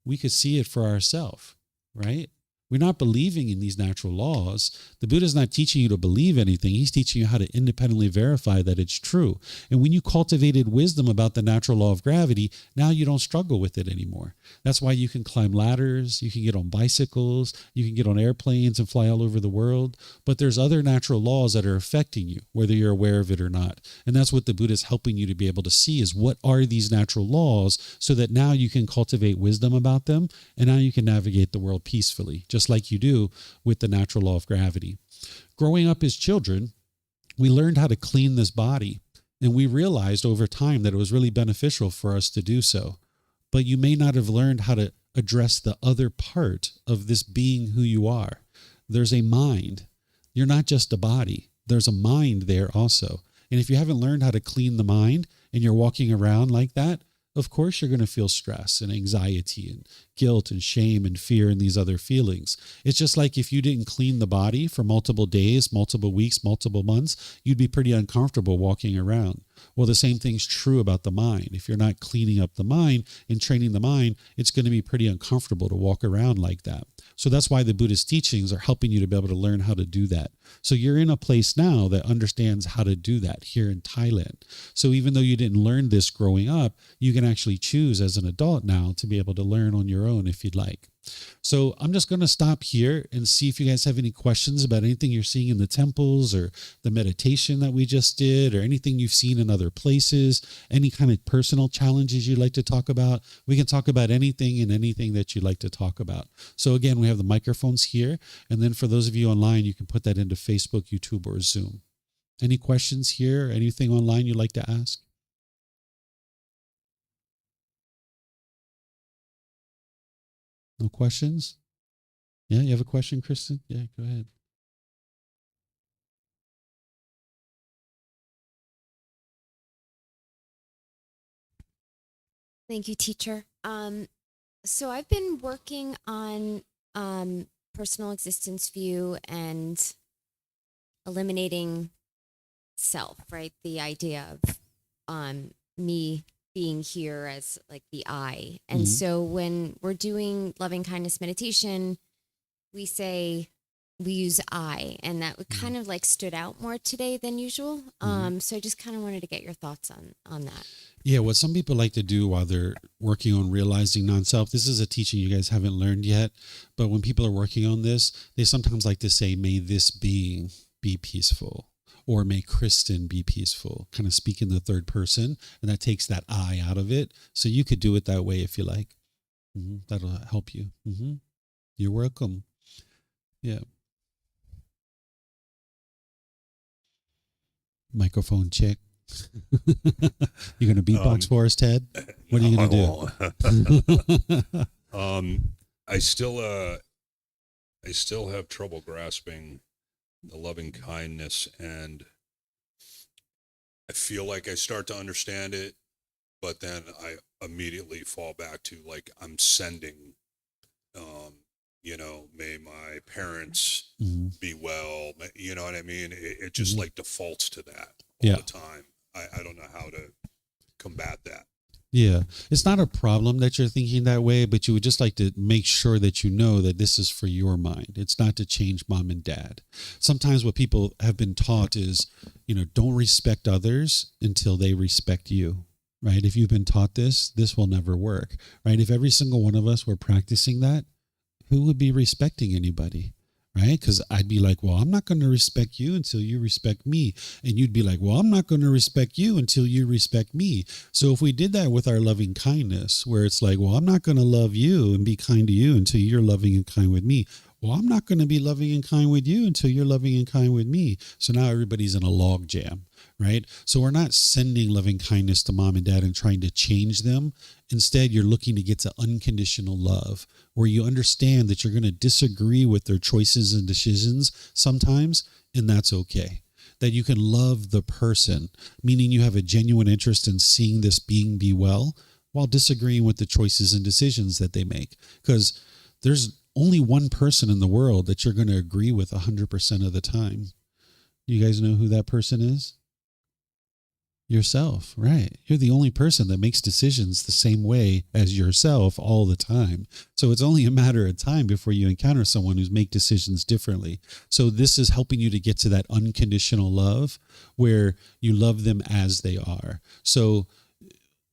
We could see it for ourselves, right? We're not believing in these natural laws. The Buddha's not teaching you to believe anything. He's teaching you how to independently verify that it's true. And when you cultivated wisdom about the natural law of gravity, now you don't struggle with it anymore. That's why you can climb ladders, you can get on bicycles, you can get on airplanes and fly all over the world. But there's other natural laws that are affecting you, whether you're aware of it or not. And that's what the Buddha's helping you to be able to see, is what are these natural laws, so that now you can cultivate wisdom about them, and now you can navigate the world peacefully, just like you do with the natural law of gravity. Growing up as children, we learned how to clean this body, and we realized over time that it was really beneficial for us to do so. But you may not have learned how to address the other part of this being who you are. There's a mind. You're not just a body. There's a mind there also. And if you haven't learned how to clean the mind and you're walking around like that, of course you're going to feel stress and anxiety and guilt and shame and fear and these other feelings. It's just like if you didn't clean the body for multiple days, multiple weeks, multiple months, you'd be pretty uncomfortable walking around. Well, the same thing's true about the mind. If you're not cleaning up the mind and training the mind, it's going to be pretty uncomfortable to walk around like that. So that's why the Buddhist teachings are helping you to be able to learn how to do that. So you're in a place now that understands how to do that here in Thailand. So even though you didn't learn this growing up, you can actually choose as an adult now to be able to learn on your own if you'd like. So I'm just going to stop here and see if you guys have any questions about anything you're seeing in the temples, or the meditation that we just did, or anything you've seen in other places, any kind of personal challenges you'd like to talk about. We can talk about anything and anything that you'd like to talk about. So again, we have the microphones here. And then for those of you online, you can put that into Facebook, YouTube, or Zoom. Any questions here? Anything online you'd like to ask? No questions? Yeah, you have a question, Kristen? Yeah, go ahead. Thank you, teacher. So I've been working on personal existence view and eliminating self, right? The idea of me being here as like the I. And Mhm. so when we're doing loving kindness meditation, we say we use I, and that Mhm. kind of like stood out more today than usual. Mhm. So I just kind of wanted to get your thoughts on that. Yeah, what some people like to do while they're working on realizing non-self, this is a teaching you guys haven't learned yet, but when people are working on this, they sometimes like to say, may this being be peaceful, or may Kristen be peaceful, kind of speak in the third person, and that takes that I out of it. So you could do it that way if you like. That'll help you. You're welcome. Yeah. Microphone check. You gonna beatbox for us, Ted? What are No, you I gonna won't. do? I still have trouble grasping the loving kindness, and I feel like I start to understand it, but then I immediately fall back to like I'm sending, may my parents Mhm. be well. You know what I mean? It just Mhm. like defaults to that all Yeah. the time. I don't know how to combat that. Yeah. It's not a problem that you're thinking that way, but you would just like to make sure that you know that this is for your mind. It's not to change mom and dad. Sometimes what people have been taught is, don't respect others until they respect you. Right? If you've been taught this will never work. Right? If every single one of us were practicing that, who would be respecting anybody? Right? Because I'd be like, well, I'm not going to respect you until you respect me. And you'd be like, well, I'm not going to respect you until you respect me. So if we did that with our loving kindness, where it's like, well, I'm not going to love you and be kind to you until you're loving and kind with me. Well, I'm not going to be loving and kind with you until you're loving and kind with me. So now everybody's in a log jam, right? So we're not sending loving kindness to mom and dad and trying to change them. Instead, you're looking to get to unconditional love, where you understand that you're going to disagree with their choices and decisions sometimes, and that's okay. That you can love the person, meaning you have a genuine interest in seeing this being be well, while disagreeing with the choices and decisions that they make. Because there's only one person in the world that you're going to agree with 100% of the time. You guys know who that person is? Yourself, right? You're the only person that makes decisions the same way as yourself all the time. So it's only a matter of time before you encounter someone who's make decisions differently. So this is helping you to get to that unconditional love where you love them as they are. So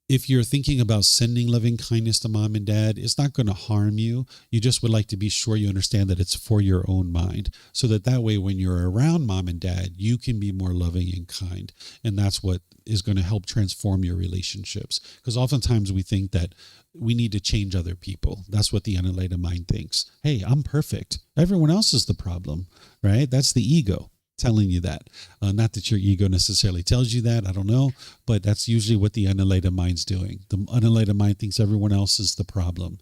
if you're thinking about sending loving kindness to mom and dad, it's not going to harm you. You just would like to be sure you understand that it's for your own mind, so that way when you're around mom and dad, you can be more loving and kind. And that's what is going to help transform your relationships. Because oftentimes we think that we need to change other people. That's what the unenlightened mind thinks. Hey, I'm perfect. Everyone else is the problem, right? That's the ego telling you that. Not that your ego necessarily tells you that, I don't know, but that's usually what the unenlightened mind's doing. The unenlightened mind thinks everyone else is the problem.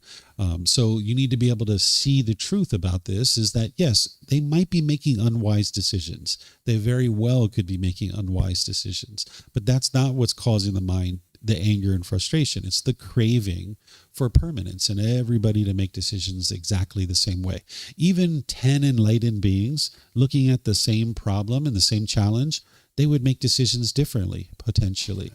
So you need to be able to see the truth about this is that, yes, they might be making unwise decisions. They very well could be making unwise decisions, but that's not what's causing the mind the anger and frustration. It's the craving for permanence and everybody to make decisions exactly the same way. Even 10 enlightened beings looking at the same problem and the same challenge, they would make decisions differently, potentially.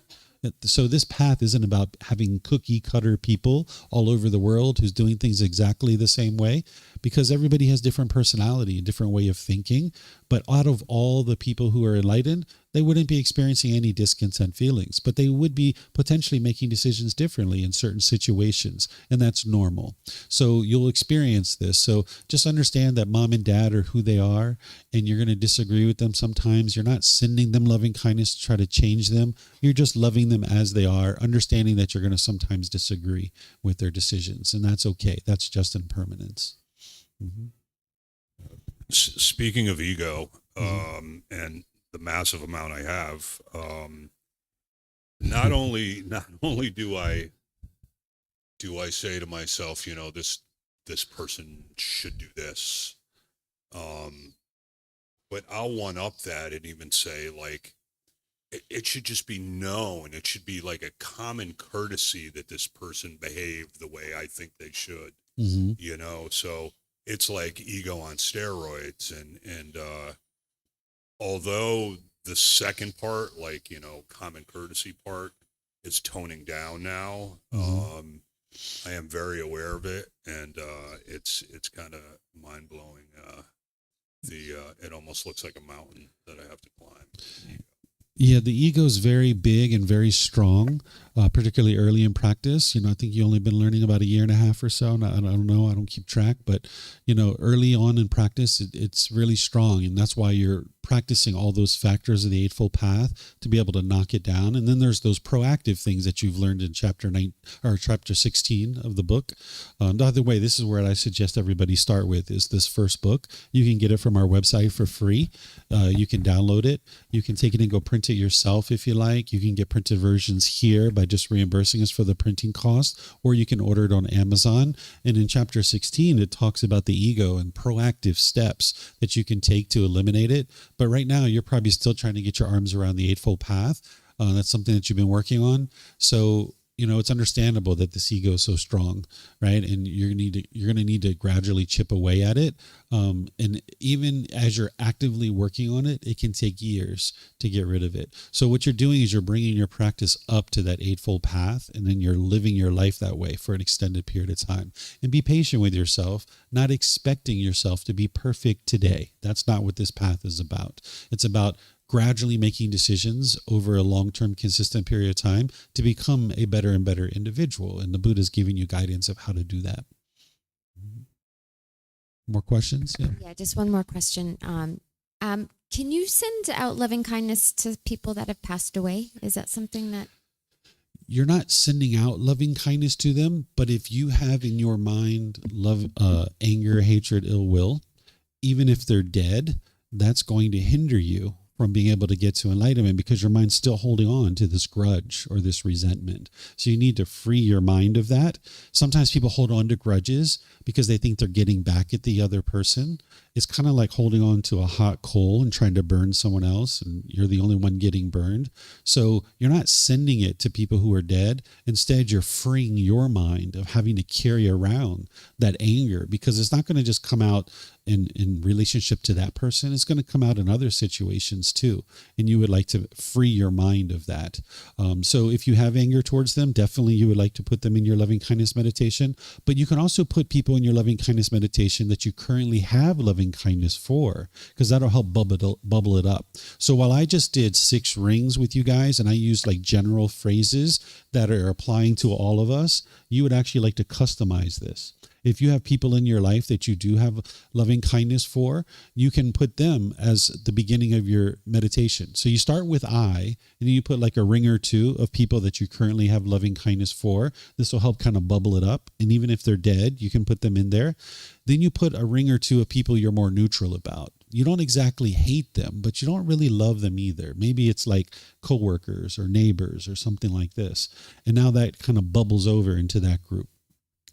So this path isn't about having cookie cutter people all over the world who's doing things exactly the same way, because everybody has different personality and different way of thinking. But out of all the people who are enlightened, they wouldn't be experiencing any discontent feelings, but they would be potentially making decisions differently in certain situations, and that's normal. So you'll experience this. So just understand that mom and dad are who they are, and you're going to disagree with them sometimes. You're not sending them loving kindness to try to change them. You're just loving them as they are, understanding that you're going to sometimes disagree with their decisions, and that's okay. That's just impermanence. Mm-hmm. Speaking of ego, Mm-hmm. and the massive amount I have, not only do I say to myself, this person should do this, but I'll one up that and even say like, it should just be known. It should be like a common courtesy that this person behaved the way I think they should. Mm-hmm. You know, so it's like ego on steroids, and although the second part, like, you know, common courtesy part, is toning down now. Mm-hmm. I am very aware of it, and it's kind of mind blowing. It almost looks like a mountain that I have to climb. Yeah, the ego is very big and very strong, particularly early in practice. You know, I think you only been learning about a year and a half or so. I don't know. I don't keep track, but you know, early on in practice, it's really strong, and that's why you're practicing all those factors of the Eightfold Path to be able to knock it down. And then there's those proactive things that you've learned in chapter 9 or chapter 16 of the book. By the way, this is where I suggest everybody start with is this first book. You can get it from our website for free. You can download it. You can take it and go print it yourself if you like. You can get printed versions here by just reimbursing us for the printing cost, or you can order it on Amazon. And in chapter 16, it talks about the ego and proactive steps that you can take to eliminate it. But right now, you're probably still trying to get your arms around the Eightfold Path. That's something that you've been working on. So, you know, it's understandable that this ego is so strong, right? And you're going to need to gradually chip away at it. And even as you're actively working on it, it can take years to get rid of it. So what you're doing is you're bringing your practice up to that Eightfold Path, and then you're living your life that way for an extended period of time. And be patient with yourself, not expecting yourself to be perfect today. That's not what this path is about. It's about gradually making decisions over a long-term consistent period of time to become a better and better individual. And the Buddha is giving you guidance of how to do that. More questions? Yeah, just one more question. Can you send out loving kindness to people that have passed away? Is that something that... You're not sending out loving kindness to them, but if you have in your mind love, anger, hatred, ill will, even if they're dead, that's going to hinder you from being able to get to enlightenment because your mind's still holding on to this grudge or this resentment. So you need to free your mind of that. Sometimes people hold on to grudges because they think they're getting back at the other person. It's kind of like holding on to a hot coal and trying to burn someone else, and you're the only one getting burned. So you're not sending it to people who are dead. Instead, you're freeing your mind of having to carry around that anger, because it's not going to just come out in relationship to that person. It's going to come out in other situations too. And you would like to free your mind of that. So if you have anger towards them, definitely you would like to put them in your loving kindness meditation. But you can also put people in your loving kindness meditation that you currently have loving kindness for, because that'll help bubble it up. So while I just did 6 rings with you guys, and I used like general phrases that are applying to all of us, you would actually like to customize this. If you have people in your life that you do have loving kindness for, you can put them as the beginning of your meditation. So you start with I, and then you put like a ring or two of people that you currently have loving kindness for. This will help kind of bubble it up. And even if they're dead, you can put them in there. Then you put a ring or two of people you're more neutral about. You don't exactly hate them, but you don't really love them either. Maybe it's like coworkers or neighbors or something like this. And now that kind of bubbles over into that group.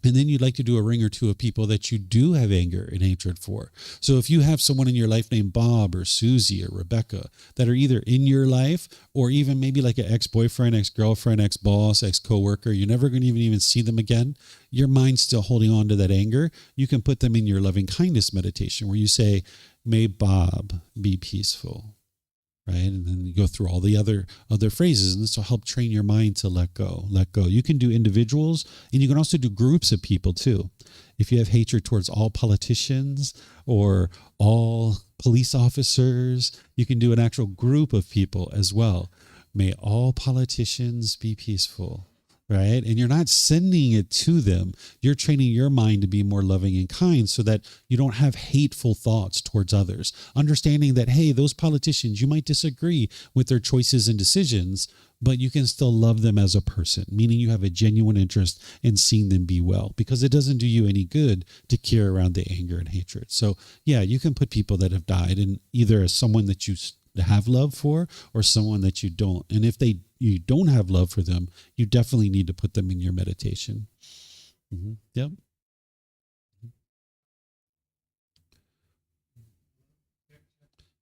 And then you'd like to do a ring or two of people that you do have anger and hatred for. So if you have someone in your life named Bob or Susie or Rebecca that are either in your life or even maybe like an ex-boyfriend, ex-girlfriend, ex-boss, ex-coworker, you're never going to even see them again, your mind's still holding on to that anger, you can put them in your loving kindness meditation where you say, may Bob be peaceful. Right? And then you go through all the other phrases, and this will help train your mind to let go. You can do individuals, and you can also do groups of people too. If you have hatred towards all politicians or all police officers, you can do an actual group of people as well. May all politicians be peaceful. Right? And you're not sending it to them. You're training your mind to be more loving and kind so that you don't have hateful thoughts towards others. Understanding that, hey, those politicians, you might disagree with their choices and decisions, but you can still love them as a person, meaning you have a genuine interest in seeing them be well, because it doesn't do you any good to carry around the anger and hatred. So yeah, you can put people that have died in either as someone that you have love for or someone that you don't. And if you don't have love for them, you definitely need to put them in your meditation. Mm-hmm. Yep.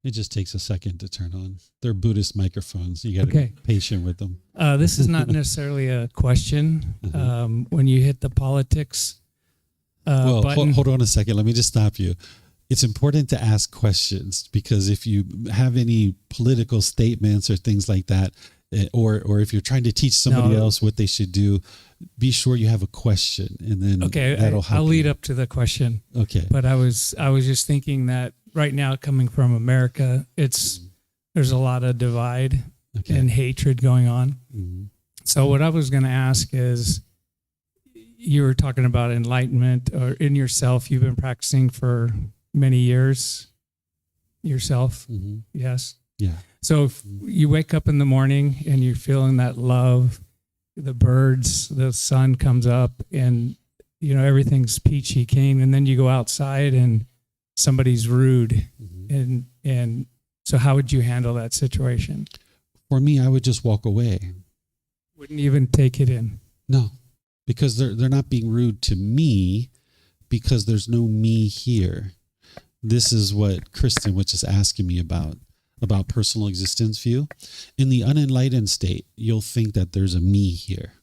It just takes a second to turn on. They're Buddhist microphones. You got to Okay. be patient with them. This is not necessarily a question. When you hit the politics Well, button. hold on a second. Let me just stop you. It's important to ask questions, because if you have any political statements or things like that, or if you're trying to teach somebody else what they should do, be sure you have a question, and then that'll help. I'll lead you. up to the question. Okay. But I was just thinking that right now, coming from America, there's a lot of divide and hatred going on. Mm-hmm. So what I was going to ask is, you were talking about enlightenment or in yourself. You've been practicing for many years yourself. Mm-hmm. Yes. Yeah. So if you wake up in the morning and you're feeling that love, the birds, the sun comes up, and everything's peachy keen, and then you go outside and somebody's rude, and so how would you handle that situation? For me, I would just walk away. Wouldn't even take it in. No, because they're not being rude to me, because there's no me here. This is what Kristen was just asking me about personal existence view. In the unenlightened state, you'll think that there's a me here,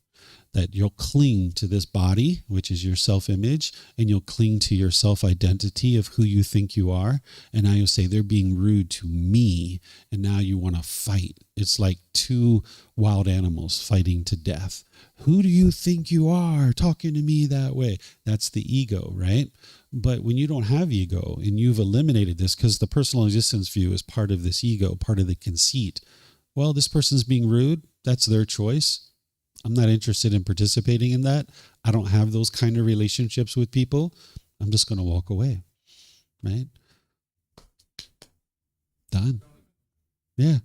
that you'll cling to this body, which is your self-image, and you'll cling to your self-identity of who you think you are. And now you'll say they're being rude to me, and now you want to fight. It's like two wild animals fighting to death. Who do you think you are talking to me that way? That's the ego, right? But when you don't have ego and you've eliminated this, because the personal existence view is part of this ego, part of the conceit. Well, this person's being rude. That's their choice. I'm not interested in participating in that. I don't have those kind of relationships with people. I'm just going to walk away, right? Done. Yeah.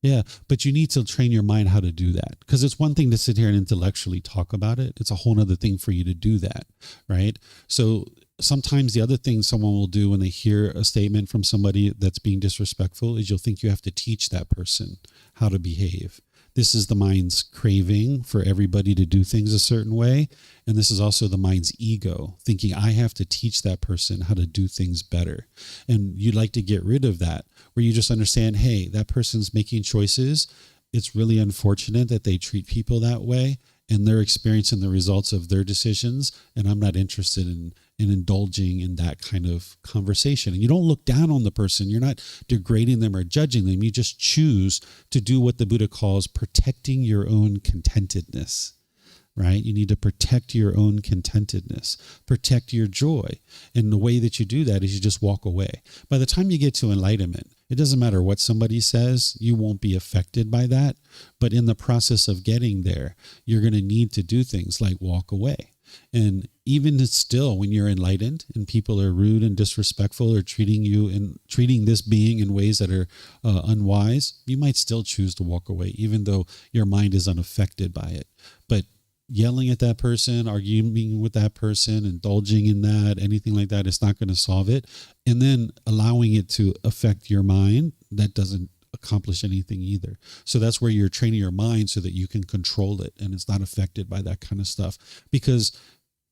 Yeah, but you need to train your mind how to do that, because it's one thing to sit here and intellectually talk about it. It's a whole other thing for you to do that, right? So sometimes the other thing someone will do when they hear a statement from somebody that's being disrespectful is you'll think you have to teach that person how to behave. This is the mind's craving for everybody to do things a certain way. And this is also the mind's ego thinking I have to teach that person how to do things better. And you'd like to get rid of that, where you just understand, hey, that person's making choices. It's really unfortunate that they treat people that way, and they're experiencing the results of their decisions. And I'm not interested in indulging in that kind of conversation. And you don't look down on the person. You're not degrading them or judging them. You just choose to do what the Buddha calls protecting your own contentedness, right? You need to protect your own contentedness, protect your joy. And the way that you do that is you just walk away. By the time you get to enlightenment, it doesn't matter what somebody says, you won't be affected by that. But in the process of getting there, you're going to need to do things like walk away. And even still, when you're enlightened and people are rude and disrespectful or treating you and treating this being in ways that are unwise, you might still choose to walk away, even though your mind is unaffected by it. But yelling at that person, arguing with that person, indulging in that, anything like that, it's not going to solve it. And then allowing it to affect your mind, that doesn't accomplish anything either. So that's where you're training your mind so that you can control it and it's not affected by that kind of stuff. Because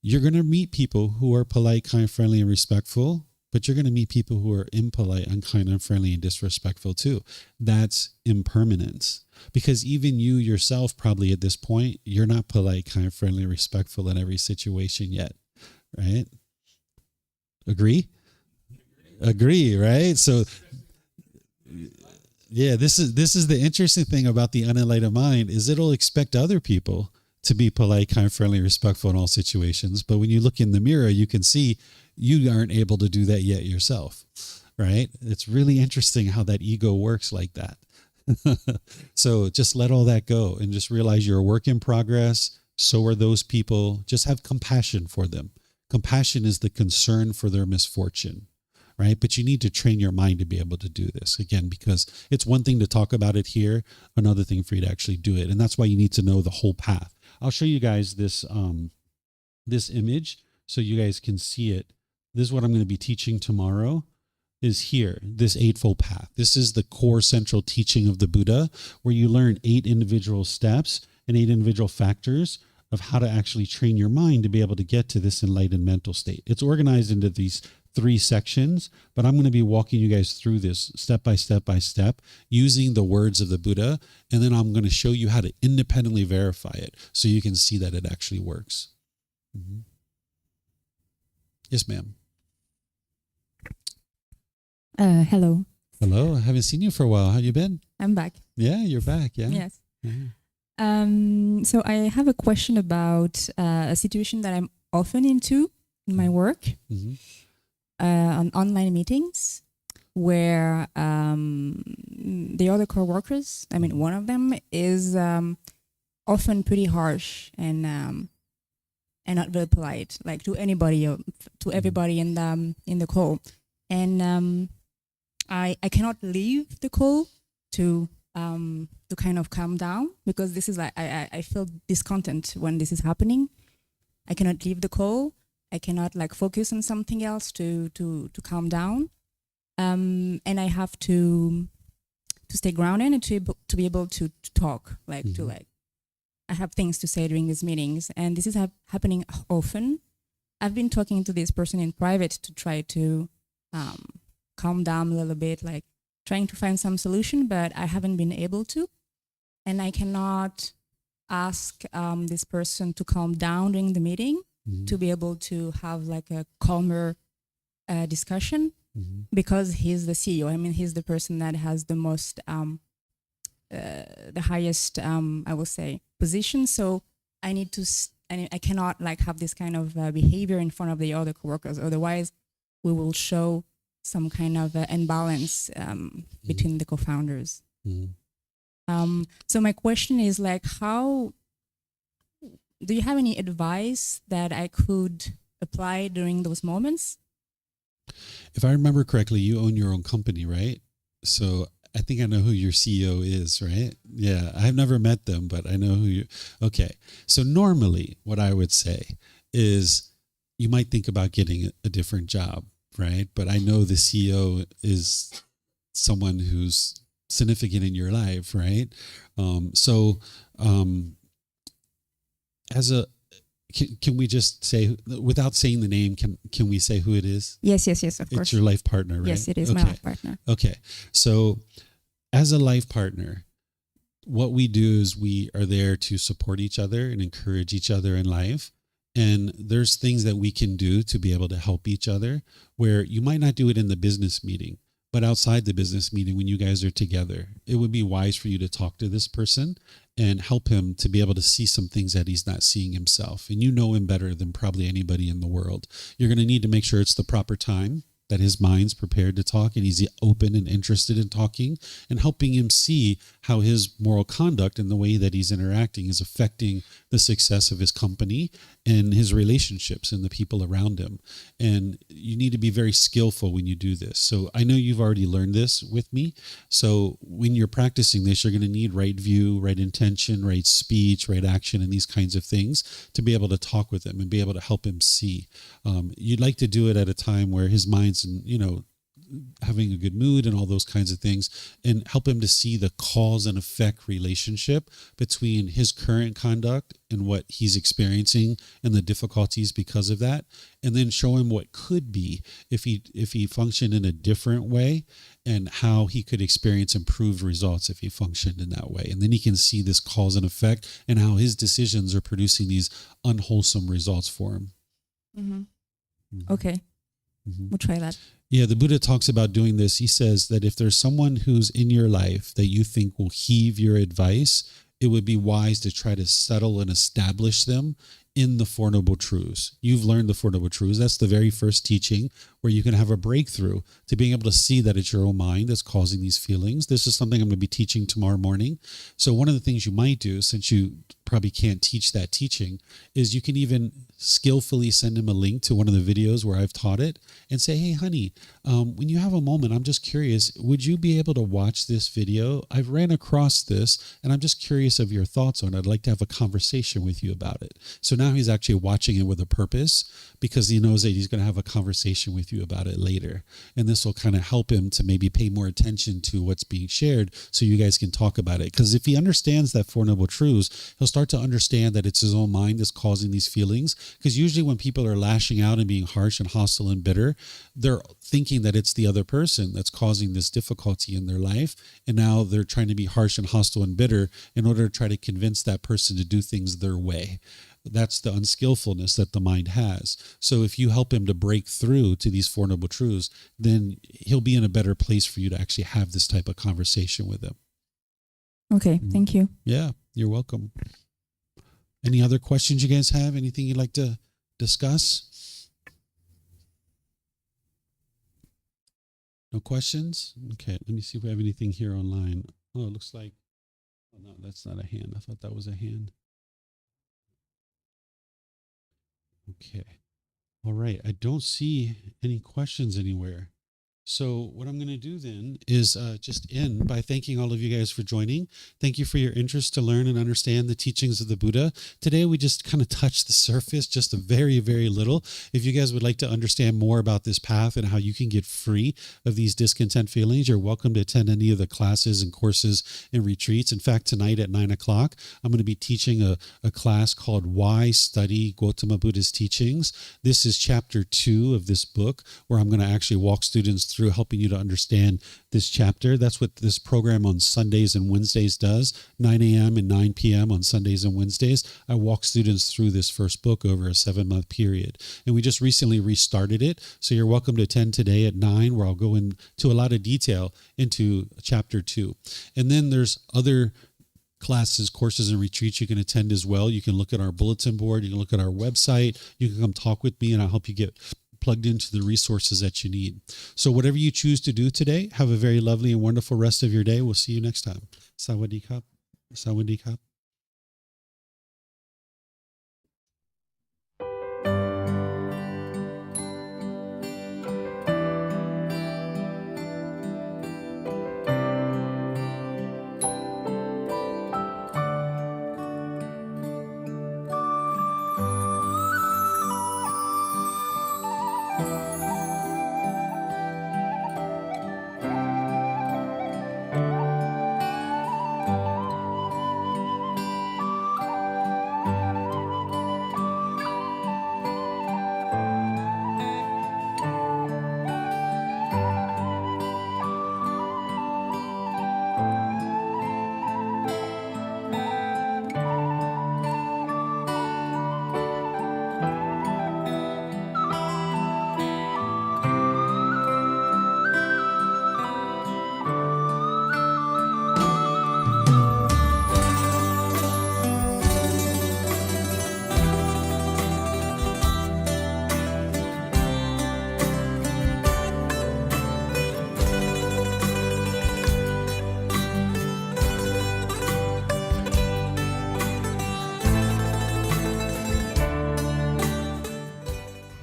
you're going to meet people who are polite, kind, friendly, and respectful, but you're going to meet people who are impolite, unkind, unfriendly, and disrespectful too. That's impermanence. Because even you yourself, probably at this point, you're not polite, kind, friendly, respectful in every situation yet, right? Agree? Agree, right? So yeah, this is the interesting thing about the unenlightened mind is it'll expect other people to be polite, kind, friendly, respectful in all situations. But when you look in the mirror, you can see you aren't able to do that yet yourself, right? It's really interesting how that ego works like that. So just let all that go and just realize you're a work in progress. So are those people. Just have compassion for them. Compassion is the concern for their misfortune, right? But you need to train your mind to be able to do this, again, because it's one thing to talk about it here, another thing for you to actually do it. And that's why you need to know the whole path. I'll show you guys this, this image so you guys can see it. This is what I'm going to be teaching tomorrow is here, this Eightfold Path. This is the core central teaching of the Buddha, where you learn 8 individual steps and 8 individual factors of how to actually train your mind to be able to get to this enlightened mental state. It's organized into these 3 sections, but I'm going to be walking you guys through this step by step using the words of the Buddha. And then I'm going to show you how to independently verify it so you can see that it actually works. Mm-hmm. Yes, ma'am. Hello. Hello. I haven't seen you for a while. How you been? I'm back. Yeah, you're back. Yeah. Yes. Yeah. So I have a question about a situation that I'm often into in my work, Mm-hmm. On online meetings, where the other co-workers, I mean, one of them is often pretty harsh and not very polite, like to anybody or to everybody in the call, and I cannot leave the call to kind of calm down, because this is like I feel discontent when this is happening. I cannot leave the call. I cannot like focus on something else to calm down, and I have to stay grounded and to be able to talk, like Mm-hmm. to like I have things to say during these meetings, and this is happening often. I've been talking to this person in private to try to calm down a little bit, like trying to find some solution, but I haven't been able to, and I cannot ask this person to calm down during the meeting, Mm-hmm. to be able to have like a calmer discussion, Mm-hmm. because he's the CEO. I mean, he's the person that has the most, the highest, I will say, position. So I need to, I cannot like have this kind of behavior in front of the other coworkers. Otherwise, we will show some kind of imbalance between the co-founders. Mm-hmm. So my question is like, how do you have any advice that I could apply during those moments? If I remember correctly, you own your own company, right? So I think I know who your CEO is, right? Yeah, I've never met them, but I know who you. Okay, so normally what I would say is you might think about getting a different job, right? But I know the CEO is someone who's significant in your life, right? As a, can we just say, without saying the name, can we say who it is? Yes, of course. It's your life partner, right? Yes, it is my life partner. Okay. So as a life partner, what we do is we are there to support each other and encourage each other in life. And there's things that we can do to be able to help each other, where you might not do it in the business meeting, but outside the business meeting, when you guys are together, it would be wise for you to talk to this person and help him to be able to see some things that he's not seeing himself. And you know him better than probably anybody in the world. You're going to need to make sure it's the proper time, that his mind's prepared to talk and he's open and interested in talking, and helping him see how his moral conduct and the way that he's interacting is affecting the success of his company and his relationships and the people around him. And you need to be very skillful when you do this. So I know you've already learned this with me. So when you're practicing this, you're going to need right view, right intention, right speech, right action, and these kinds of things to be able to talk with him and be able to help him see. You'd like to do it at a time where his mind's, having a good mood and all those kinds of things, and help him to see the cause and effect relationship between his current conduct and what he's experiencing and the difficulties because of that, and then show him what could be if he functioned in a different way, and how he could experience improved results if he functioned in that way. And then he can see this cause and effect and how his decisions are producing these unwholesome results for him. Mm-hmm. Mm-hmm. Okay. Mm-hmm. We'll try that. Yeah, the Buddha talks about doing this. He says that if there's someone who's in your life that you think will heed your advice, it would be wise to try to settle and establish them in the Four Noble Truths. You've learned the Four Noble Truths. That's the very first teaching where you can have a breakthrough to being able to see that it's your own mind that's causing these feelings. This is something I'm going to be teaching tomorrow morning. So one of the things you might do, since you probably can't teach that teaching, is you can even skillfully send him a link to one of the videos where I've taught it and say, hey, honey, when you have a moment, I'm just curious, would you be able to watch this video? I've ran across this and I'm just curious of your thoughts on it. I'd like to have a conversation with you about it. So now he's actually watching it with a purpose, because he knows that he's going to have a conversation with you you about it later. And this will kind of help him to maybe pay more attention to what's being shared so you guys can talk about it. Because if he understands that Four Noble Truths, he'll start to understand that it's his own mind that's causing these feelings. Because usually when people are lashing out and being harsh and hostile and bitter, they're thinking that it's the other person that's causing this difficulty in their life. And now they're trying to be harsh and hostile and bitter in order to try to convince that person to do things their way. That's the unskillfulness that the mind has. So if you help him to break through to these Four Noble Truths, then he'll be in a better place for you to actually have this type of conversation with him. Okay, thank you. Yeah, you're welcome. Any other questions you guys have? Anything you'd like to discuss? No questions? Okay, let me see if we have anything here online. Oh, it looks like, oh no, that's not a hand. I thought that was a hand. Okay. All right. I don't see any questions anywhere. So what I'm going to do then is just end by thanking all of you guys for joining. Thank you for your interest to learn and understand the teachings of the Buddha. Today, we just kind of touched the surface, just a very, very little. If you guys would like to understand more about this path and how you can get free of these discontent feelings, you're welcome to attend any of the classes and courses and retreats. In fact, tonight at 9 o'clock, I'm going to be teaching a class called Why Study Gautama Buddha's Teachings. This is chapter 2 of this book, where I'm going to actually walk students through helping you to understand this chapter. That's what this program on Sundays and Wednesdays does, 9 a.m. and 9 p.m. on Sundays and Wednesdays. I walk students through this first book over a 7-month period. And we just recently restarted it. So you're welcome to attend today at 9, where I'll go into a lot of detail into chapter 2. And then there's other classes, courses, and retreats you can attend as well. You can look at our bulletin board. You can look at our website. You can come talk with me, and I'll help you get plugged into the resources that you need. So whatever you choose to do today, have a very lovely and wonderful rest of your day. We'll see you next time. Sawadee Kap. Sawadee Kap.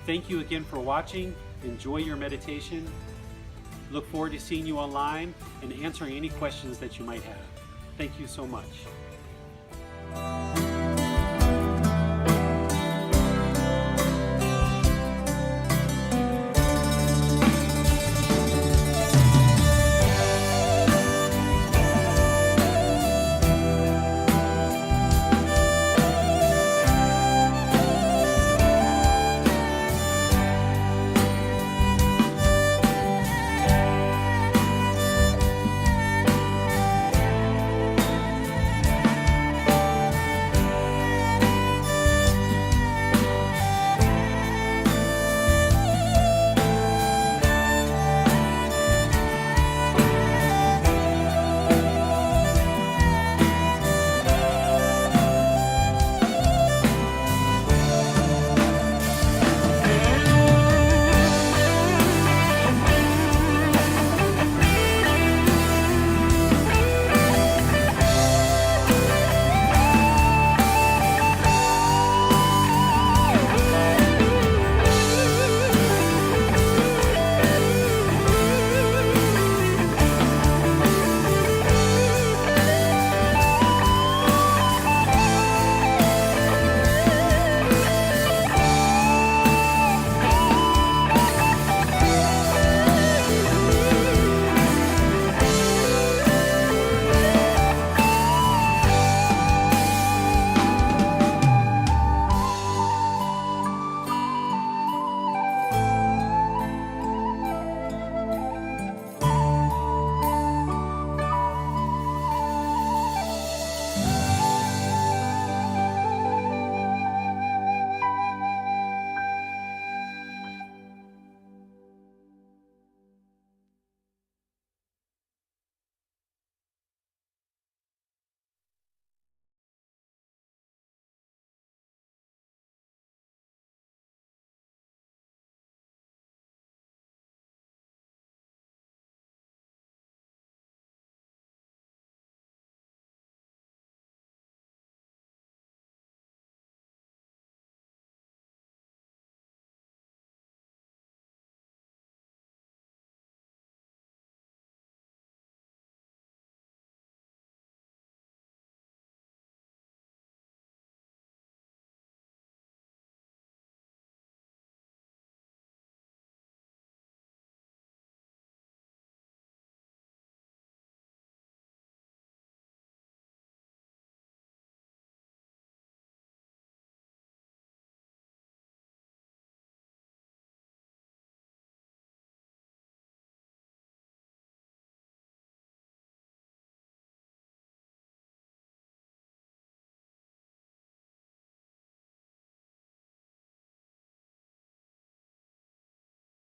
Thank you again for watching. Enjoy your meditation. Look forward to seeing you online and answering any questions that you might have. Thank you so much.